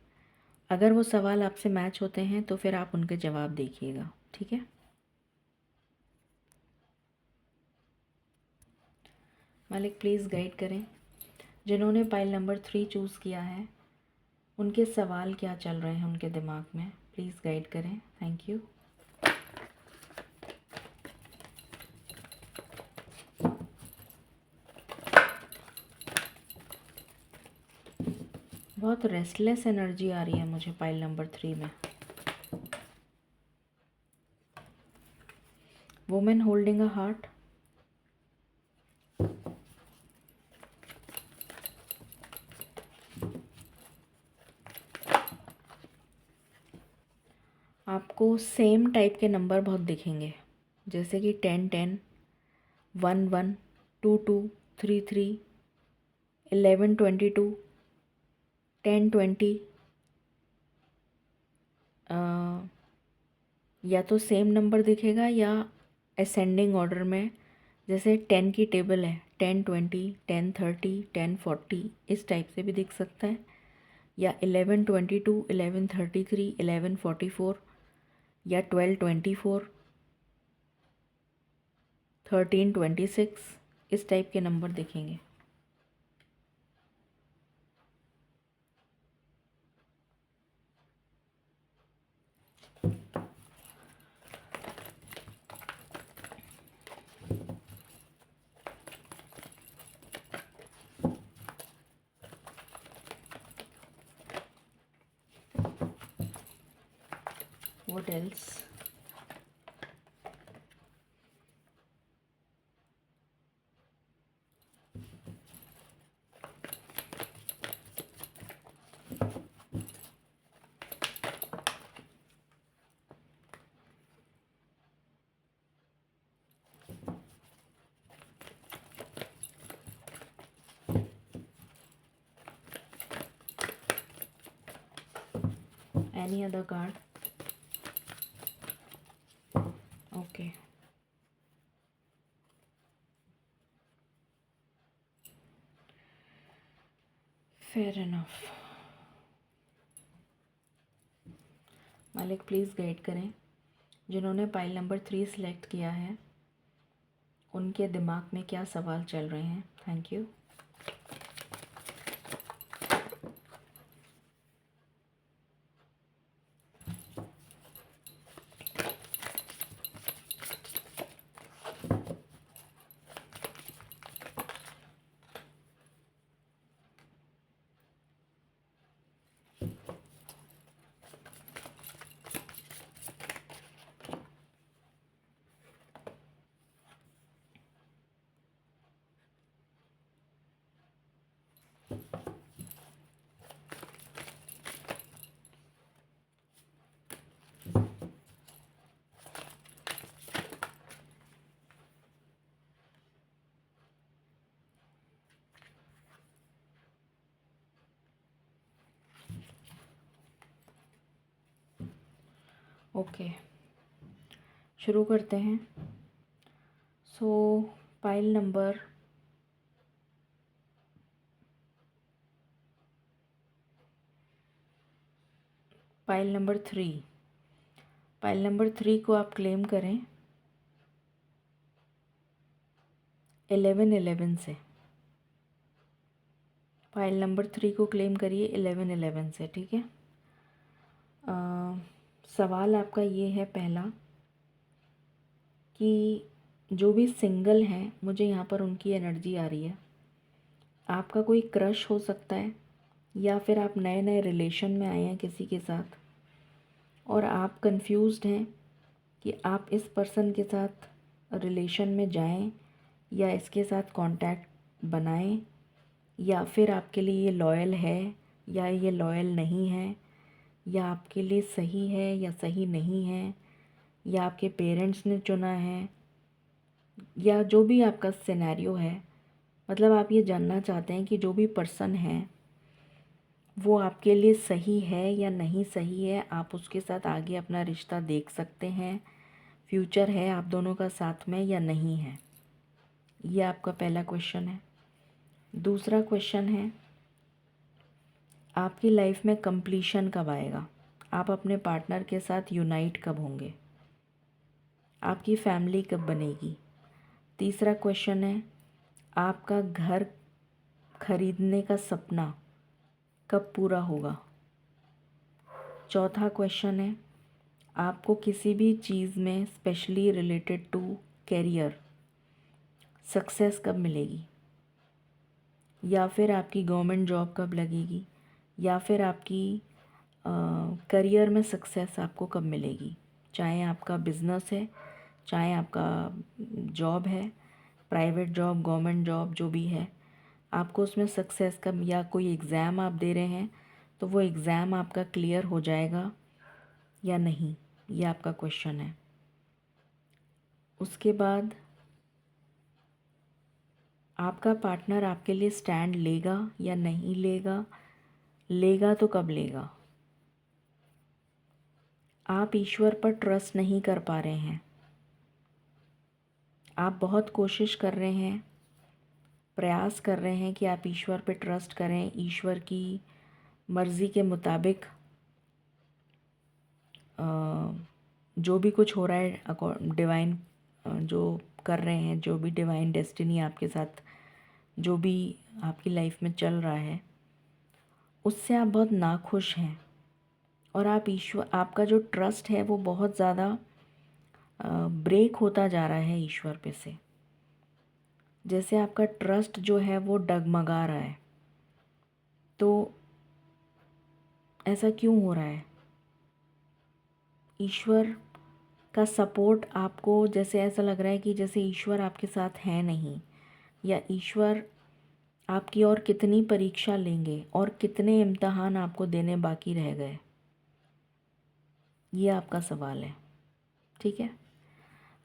अगर वो सवाल आपसे मैच होते हैं तो फिर आप उनके जवाब देखिएगा, ठीक है। मालिक प्लीज़ गाइड करें, जिन्होंने पाइल नंबर 3 चूज़ किया है उनके सवाल क्या चल रहे हैं उनके दिमाग में, प्लीज़ गाइड करें। Thank you. बहुत रेस्टलेस एनर्जी आ रही है मुझे पाइल नंबर 3 में। वुमेन होल्डिंग अ हार्ट, आपको सेम टाइप के नंबर बहुत दिखेंगे, जैसे कि 10-10, 1-1, 2-2, 3-3, 11-22, 10-20, या तो सेम नंबर दिखेगा या असेंडिंग ऑर्डर में, जैसे 10 की टेबल है 10-20, 10-30, 10-40, इस टाइप से भी दिख सकता है, या 11-22, 11-33, 11-44, या 12-24, 13-26, इस टाइप के नंबर दिखेंगे। What else? Any other card? Okay. Fair enough. मालिक प्लीज़ गाइड करें, जिन्होंने पाइल नंबर 3 सिलेक्ट किया है उनके दिमाग में क्या सवाल चल रहे हैं। Thank you. ओके, शुरू करते हैं। सो pile number pile number 3, pile number 3 को आप क्लेम करें 11-11 से। फाइल नंबर 3 को क्लेम करिए 11-11 से, ठीक है। सवाल आपका ये है पहला कि जो भी सिंगल हैं, मुझे यहाँ पर उनकी एनर्जी आ रही है। आपका कोई क्रश हो सकता है या फिर आप नए नए रिलेशन में आए हैं किसी के साथ और आप कंफ्यूज्ड हैं कि आप इस पर्सन के साथ रिलेशन में जाएं या इसके साथ कांटेक्ट बनाएं, या फिर आपके लिए ये लॉयल है या ये लॉयल नहीं है, या आपके लिए सही है या सही नहीं है, या आपके पेरेंट्स ने चुना है, या जो भी आपका सिनेरियो है। मतलब आप ये जानना चाहते हैं कि जो भी पर्सन है वो आपके लिए सही है या नहीं सही है, आप उसके साथ आगे अपना रिश्ता देख सकते हैं, फ्यूचर है आप दोनों का साथ में या नहीं है। ये आपका पहला क्वेश्चन है। दूसरा क्वेश्चन है आपकी लाइफ में कंप्लीशन कब आएगा, आप अपने पार्टनर के साथ यूनाइट कब होंगे, आपकी फैमिली कब बनेगी। तीसरा क्वेश्चन है आपका घर खरीदने का सपना कब पूरा होगा। चौथा क्वेश्चन है आपको किसी भी चीज़ में specially related to career success कब मिलेगी, या फिर आपकी गवर्नमेंट जॉब कब लगेगी, या फिर आपकी करियर में सक्सेस आपको कब मिलेगी। चाहे आपका बिज़नेस है, चाहे आपका जॉब है, प्राइवेट जॉब, गवर्नमेंट जॉब, जो भी है, आपको उसमें सक्सेस कब, या कोई एग्ज़ाम आप दे रहे हैं तो वो एग्ज़ाम आपका क्लियर हो जाएगा या नहीं, ये आपका क्वेश्चन है। उसके बाद आपका पार्टनर आपके लिए स्टैंड लेगा या नहीं लेगा, लेगा तो कब लेगा। आप ईश्वर पर ट्रस्ट नहीं कर पा रहे हैं, आप बहुत कोशिश कर रहे हैं, प्रयास कर रहे हैं कि आप ईश्वर पे ट्रस्ट करें, ईश्वर की मर्ज़ी के मुताबिक जो भी कुछ हो रहा है, डिवाइन जो कर रहे हैं, जो भी डिवाइन डेस्टिनी आपके साथ, जो भी आपकी लाइफ में चल रहा है, उससे आप बहुत नाखुश हैं। और आप ईश्वर, आपका जो ट्रस्ट है वो बहुत ज़्यादा ब्रेक होता जा रहा है ईश्वर पे से। जैसे आपका ट्रस्ट जो है वो डगमगा रहा है। तो ऐसा क्यों हो रहा है। ईश्वर का सपोर्ट आपको जैसे ऐसा लग रहा है कि जैसे ईश्वर आपके साथ है नहीं, या ईश्वर आपकी और कितनी परीक्षा लेंगे और कितने इम्तहान आपको देने बाकी रह गए, ये आपका सवाल है, ठीक है।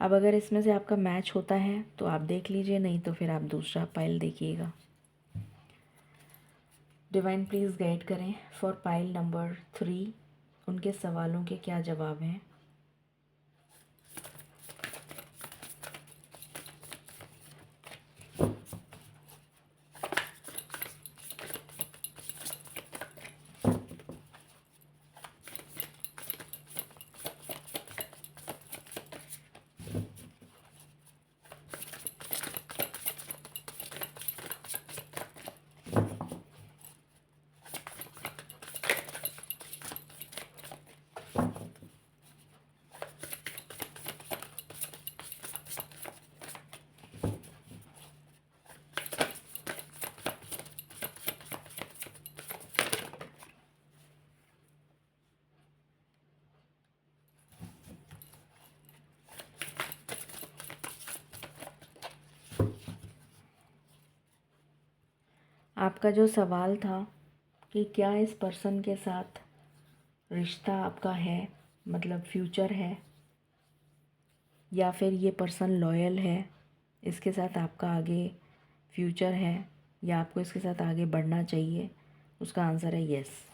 अब अगर इसमें से आपका मैच होता है तो आप देख लीजिए, नहीं तो फिर आप दूसरा पाइल देखिएगा। डिवाइन प्लीज़ गाइड करें फॉर पाइल नंबर 3, उनके सवालों के क्या जवाब हैं। आपका जो सवाल था कि क्या इस पर्सन के साथ रिश्ता आपका है, मतलब फ्यूचर है, या फिर ये पर्सन लॉयल है, इसके साथ आपका आगे फ्यूचर है, या आपको इसके साथ आगे बढ़ना चाहिए, उसका आंसर है यस।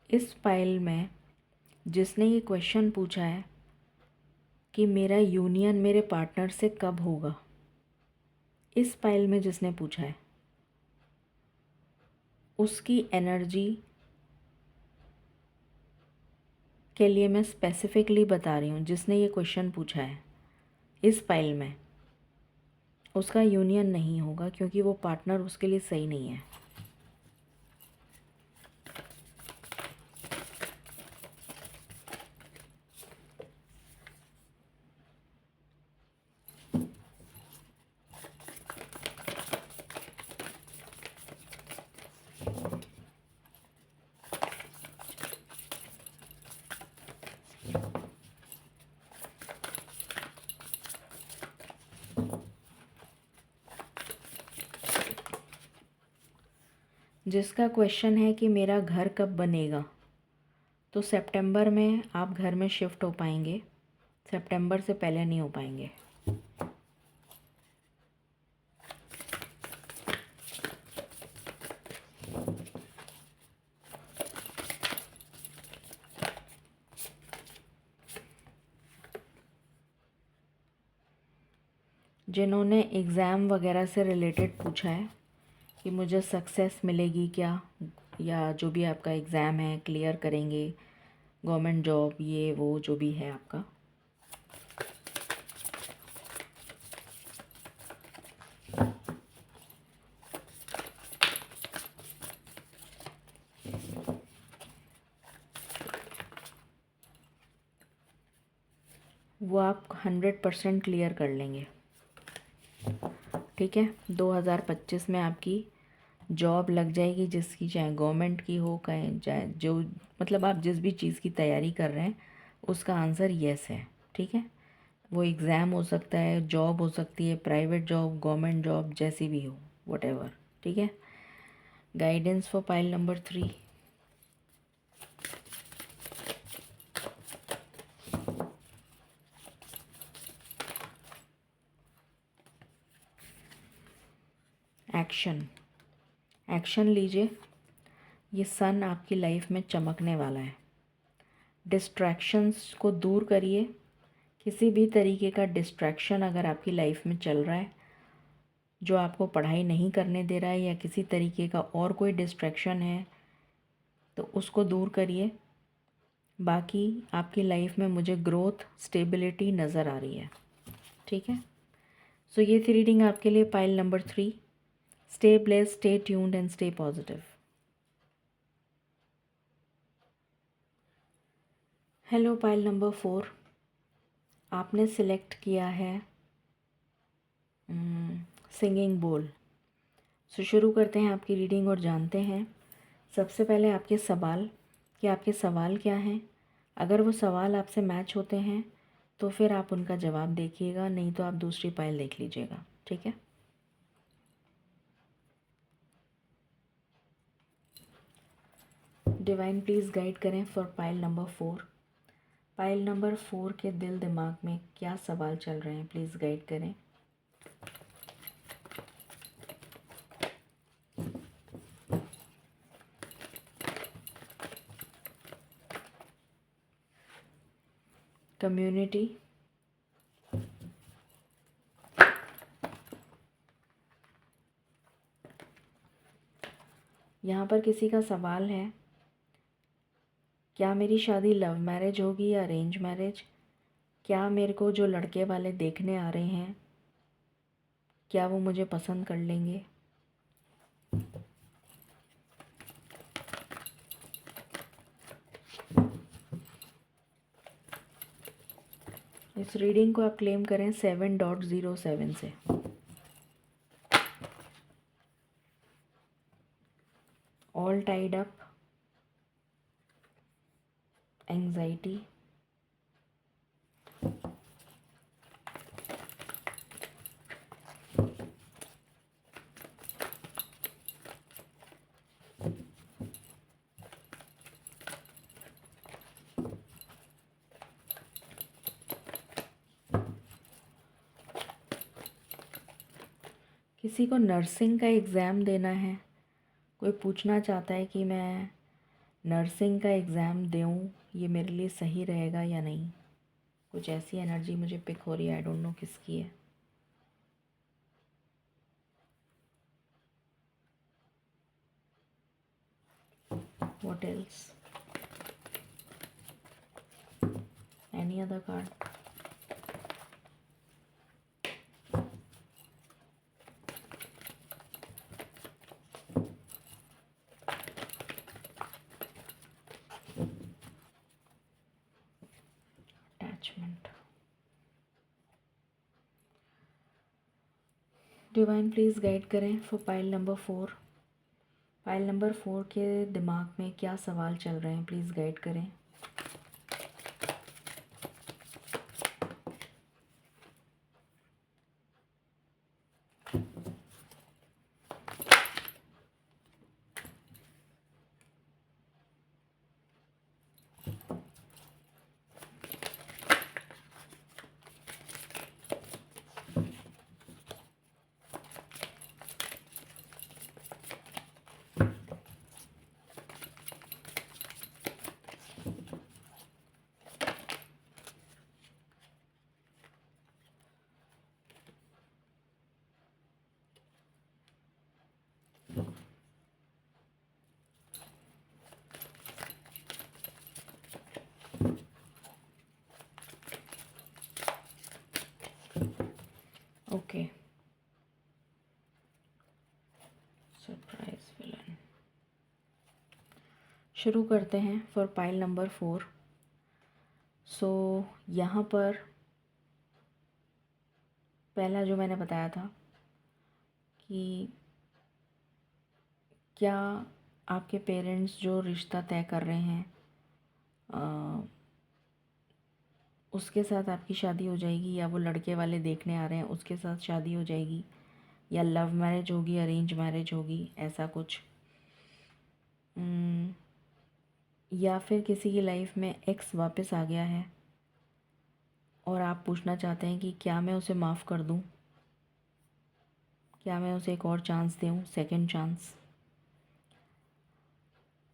इस फाइल में जिसने ये क्वेश्चन पूछा है कि मेरा यूनियन मेरे पार्टनर से कब होगा, इस फाइल में जिसने पूछा है उसकी एनर्जी के लिए मैं स्पेसिफिकली बता रही हूँ। जिसने ये क्वेश्चन पूछा है इस फाइल में उसका यूनियन नहीं होगा, क्योंकि वो पार्टनर उसके लिए सही नहीं है। जिसका क्वेश्चन है कि मेरा घर कब बनेगा, तो सितंबर में आप घर में शिफ्ट हो पाएंगे, सितंबर से पहले नहीं हो पाएंगे। जिन्होंने एग्ज़ाम वगैरह से रिलेटेड पूछा है कि मुझे सक्सेस मिलेगी क्या, या जो भी आपका एग्ज़ाम है क्लियर करेंगे, गवर्नमेंट जॉब, ये वो जो भी है आपका, वो आप 100% क्लियर कर लेंगे। ठीक है, 2025 में आपकी जॉब लग जाएगी, जिसकी चाहे गवर्नमेंट की हो, कहीं चाहे जो, मतलब आप जिस भी चीज़ की तैयारी कर रहे हैं उसका आंसर यस है। ठीक है, वो एग्ज़ाम हो सकता है, जॉब हो सकती है, प्राइवेट जॉब, गवर्नमेंट जॉब, जैसी भी हो, वटेवर। ठीक है, guidance for pile number 3। Action लीजिए। ये सन आपकी लाइफ में चमकने वाला है। डिस्ट्रैक्शंस को दूर करिए। किसी भी तरीके का डिस्ट्रैक्शन अगर आपकी लाइफ में चल रहा है जो आपको पढ़ाई नहीं करने दे रहा है, या किसी तरीके का और कोई डिस्ट्रैक्शन है, तो उसको दूर करिए। बाकी आपकी लाइफ में मुझे ग्रोथ, स्टेबिलिटी नज़र आ रही है। ठीक है, सो ये थी रीडिंग आपके लिए, pile number 3। Stay blessed, stay tuned and stay positive. Hello pile number 4, आपने सिलेक्ट किया है सिंगिंग बोल। सो शुरू करते हैं आपकी रीडिंग और जानते हैं सबसे पहले आपके सवाल कि आपके सवाल क्या हैं। अगर वो सवाल आपसे मैच होते हैं तो फिर आप उनका जवाब देखिएगा, नहीं तो आप दूसरी पाइल देख लीजिएगा, ठीक है। डिवाइन प्लीज़ गाइड करें for pile number 4। Pile number 4 के दिल दिमाग में क्या सवाल चल रहे हैं, प्लीज़ गाइड करें। कम्युनिटी, यहाँ पर किसी का सवाल है, क्या मेरी शादी लव मैरिज होगी या अरेंज मैरिज? क्या मेरे को जो लड़के वाले देखने आ रहे हैं क्या वो मुझे पसंद कर लेंगे? इस रीडिंग को आप क्लेम करें 7.07 से। ऑल टाइड अप, एंग्जाइटी, किसी को नर्सिंग का एग्ज़ाम देना है, कोई पूछना चाहता है कि मैं नर्सिंग का एग्ज़ाम दूँ, ये मेरे लिए सही रहेगा या नहीं। कुछ ऐसी एनर्जी मुझे पिक हो रही है, आई डोंट नो किसकी है। What else? Any other card? Attachment. Divine please guide करें for pile number 4। Pile number 4 के दिमाग में क्या सवाल चल रहे हैं, प्लीज़ गाइड करें। Okay, surprise villain. शुरू करते हैं फॉर पाइल नंबर 4। सो यहाँ पर पहला जो मैंने बताया था कि क्या आपके पेरेंट्स जो रिश्ता तय कर रहे हैं उसके साथ आपकी शादी हो जाएगी, या वो लड़के वाले देखने आ रहे हैं उसके साथ शादी हो जाएगी, या लव मैरिज होगी, अरेंज मैरिज होगी, ऐसा कुछ। या फिर किसी की लाइफ में एक्स वापस आ गया है और आप पूछना चाहते हैं कि क्या मैं उसे माफ़ कर दूं, क्या मैं उसे एक और चांस दूं, सेकंड चांस।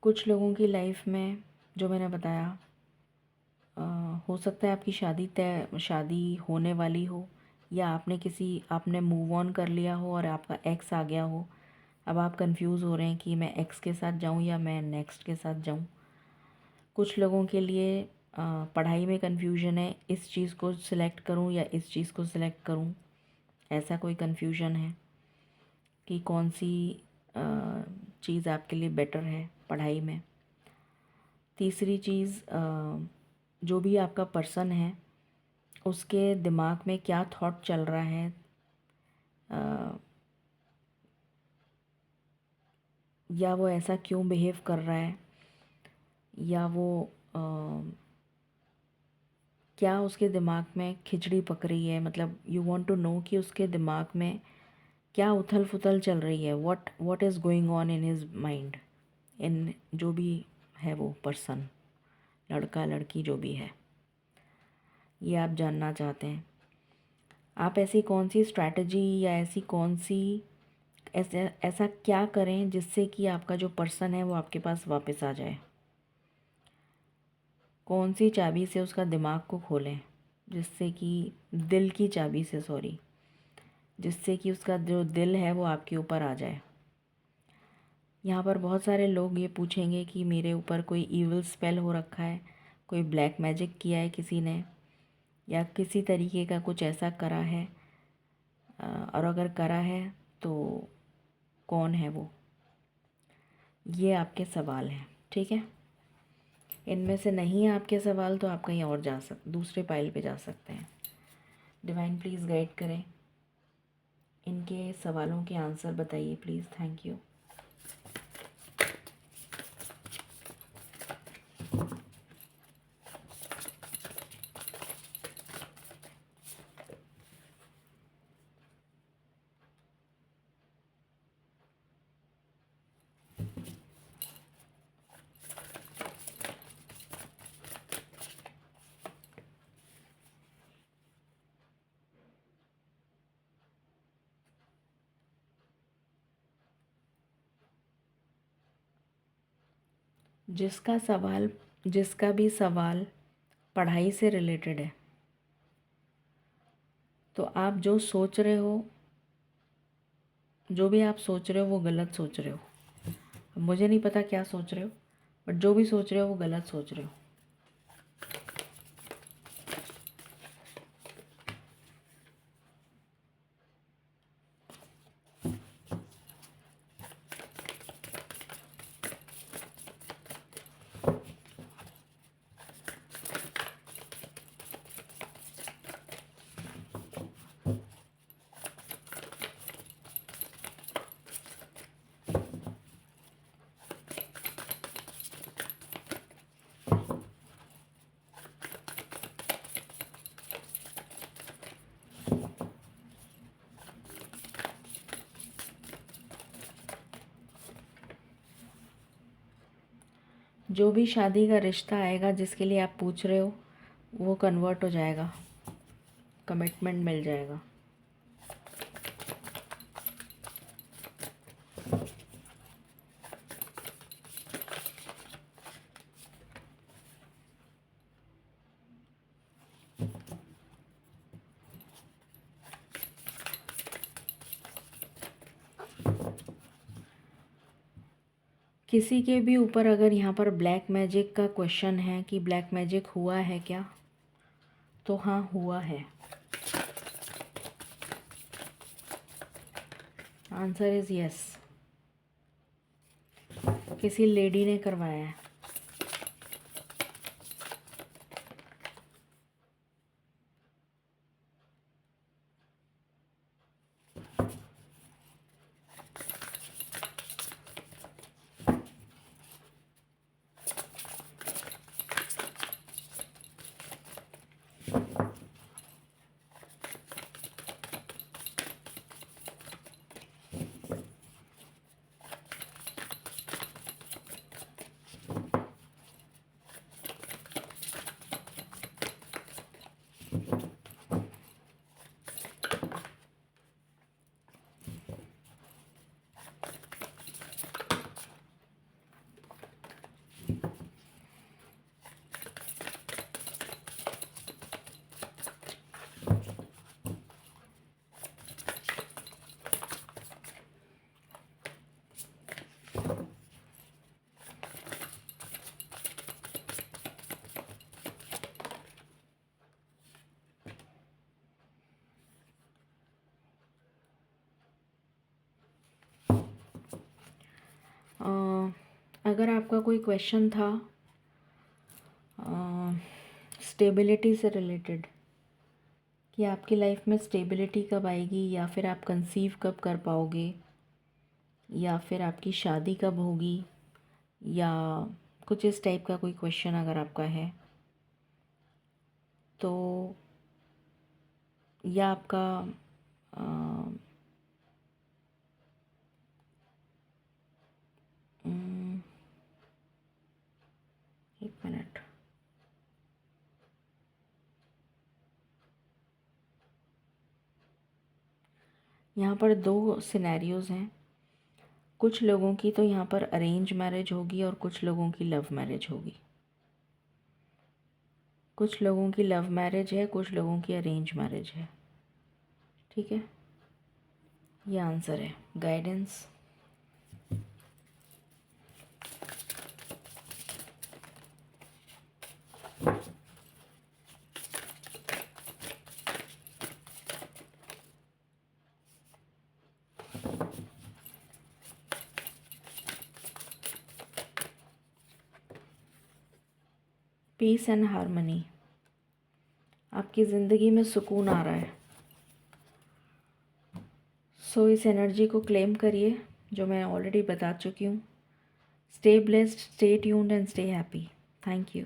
कुछ लोगों की लाइफ में जो मैंने बताया हो सकता है आपकी शादी होने वाली हो, या आपने मूव ऑन कर लिया हो और आपका एक्स आ गया हो। अब आप कंफ्यूज हो रहे हैं कि मैं एक्स के साथ जाऊं या मैं नेक्स्ट के साथ जाऊं। कुछ लोगों के लिए पढ़ाई में कंफ्यूजन है, इस चीज़ को सिलेक्ट करूं या इस चीज़ को सिलेक्ट करूं, ऐसा कोई कंफ्यूजन है कि कौन सी चीज़ आपके लिए बेटर है पढ़ाई में। तीसरी चीज़ जो भी आपका पर्सन है उसके दिमाग में क्या थॉट चल रहा है, या वो ऐसा क्यों बिहेव कर रहा है, या वो क्या उसके दिमाग में खिचड़ी पक रही है। मतलब यू वांट टू नो कि उसके दिमाग में क्या उथल पुथल चल रही है, what is going on in his mind, in जो भी है वो पर्सन, लड़का लड़की जो भी है, ये आप जानना चाहते हैं। आप ऐसी कौन सी स्ट्रैटेजी या ऐसी कौन सी ऐसा क्या करें जिससे कि आपका जो पर्सन है वो आपके पास वापस आ जाए। कौन सी चाबी से उसका दिमाग को खोलें, जिससे कि दिल की चाबी से, सॉरी, जिससे कि उसका जो दिल है वो आपके ऊपर आ जाए। यहाँ पर बहुत सारे लोग ये पूछेंगे कि मेरे ऊपर कोई ईविल स्पेल हो रखा है, कोई ब्लैक मैजिक किया है किसी ने, या किसी तरीके का कुछ ऐसा करा है, और अगर करा है तो कौन है वो। ये आपके सवाल हैं, ठीक है। इनमें से नहीं है आपके सवाल तो आप कहीं और दूसरे पाइल पे जा सकते हैं। डिवाइन प्लीज़ गाइड करें, इनके सवालों के आंसर बताइए प्लीज़। Thank you. जिसका भी सवाल पढ़ाई से रिलेटेड है, तो आप जो सोच रहे हो, जो भी आप सोच रहे हो वो गलत सोच रहे हो। मुझे नहीं पता क्या सोच रहे हो, बट जो भी सोच रहे हो वो गलत सोच रहे हो। जो भी शादी का रिश्ता आएगा जिसके लिए आप पूछ रहे हो वो कन्वर्ट हो जाएगा, कमिटमेंट मिल जाएगा। किसी के भी ऊपर अगर यहाँ पर ब्लैक मैजिक का क्वेश्चन है कि ब्लैक मैजिक हुआ है क्या, तो हाँ हुआ है। Answer is yes. किसी लेडी ने करवाया है। अगर आपका कोई क्वेश्चन था स्टेबिलिटी से रिलेटेड, कि आपकी लाइफ में स्टेबिलिटी कब आएगी, या फिर आप कंसीव कब कर पाओगे, या फिर आपकी शादी कब होगी, या कुछ इस टाइप का कोई क्वेश्चन अगर आपका है तो, या आपका अ, एक मिनट, यहाँ पर दो सिनेरियोज़ हैं। कुछ लोगों की तो यहाँ पर अरेंज मैरिज होगी और कुछ लोगों की लव मैरिज होगी। कुछ लोगों की लव मैरिज है, कुछ लोगों की अरेंज मैरिज है। ठीक है, ये आंसर है। गाइडेंस। पीस एंड हार्मनी, आपकी ज़िंदगी में सुकून आ रहा है। सो इस एनर्जी को क्लेम करिए, जो मैं ऑलरेडी बता चुकी हूँ। Stay blessed, stay tuned and stay happy. Thank you.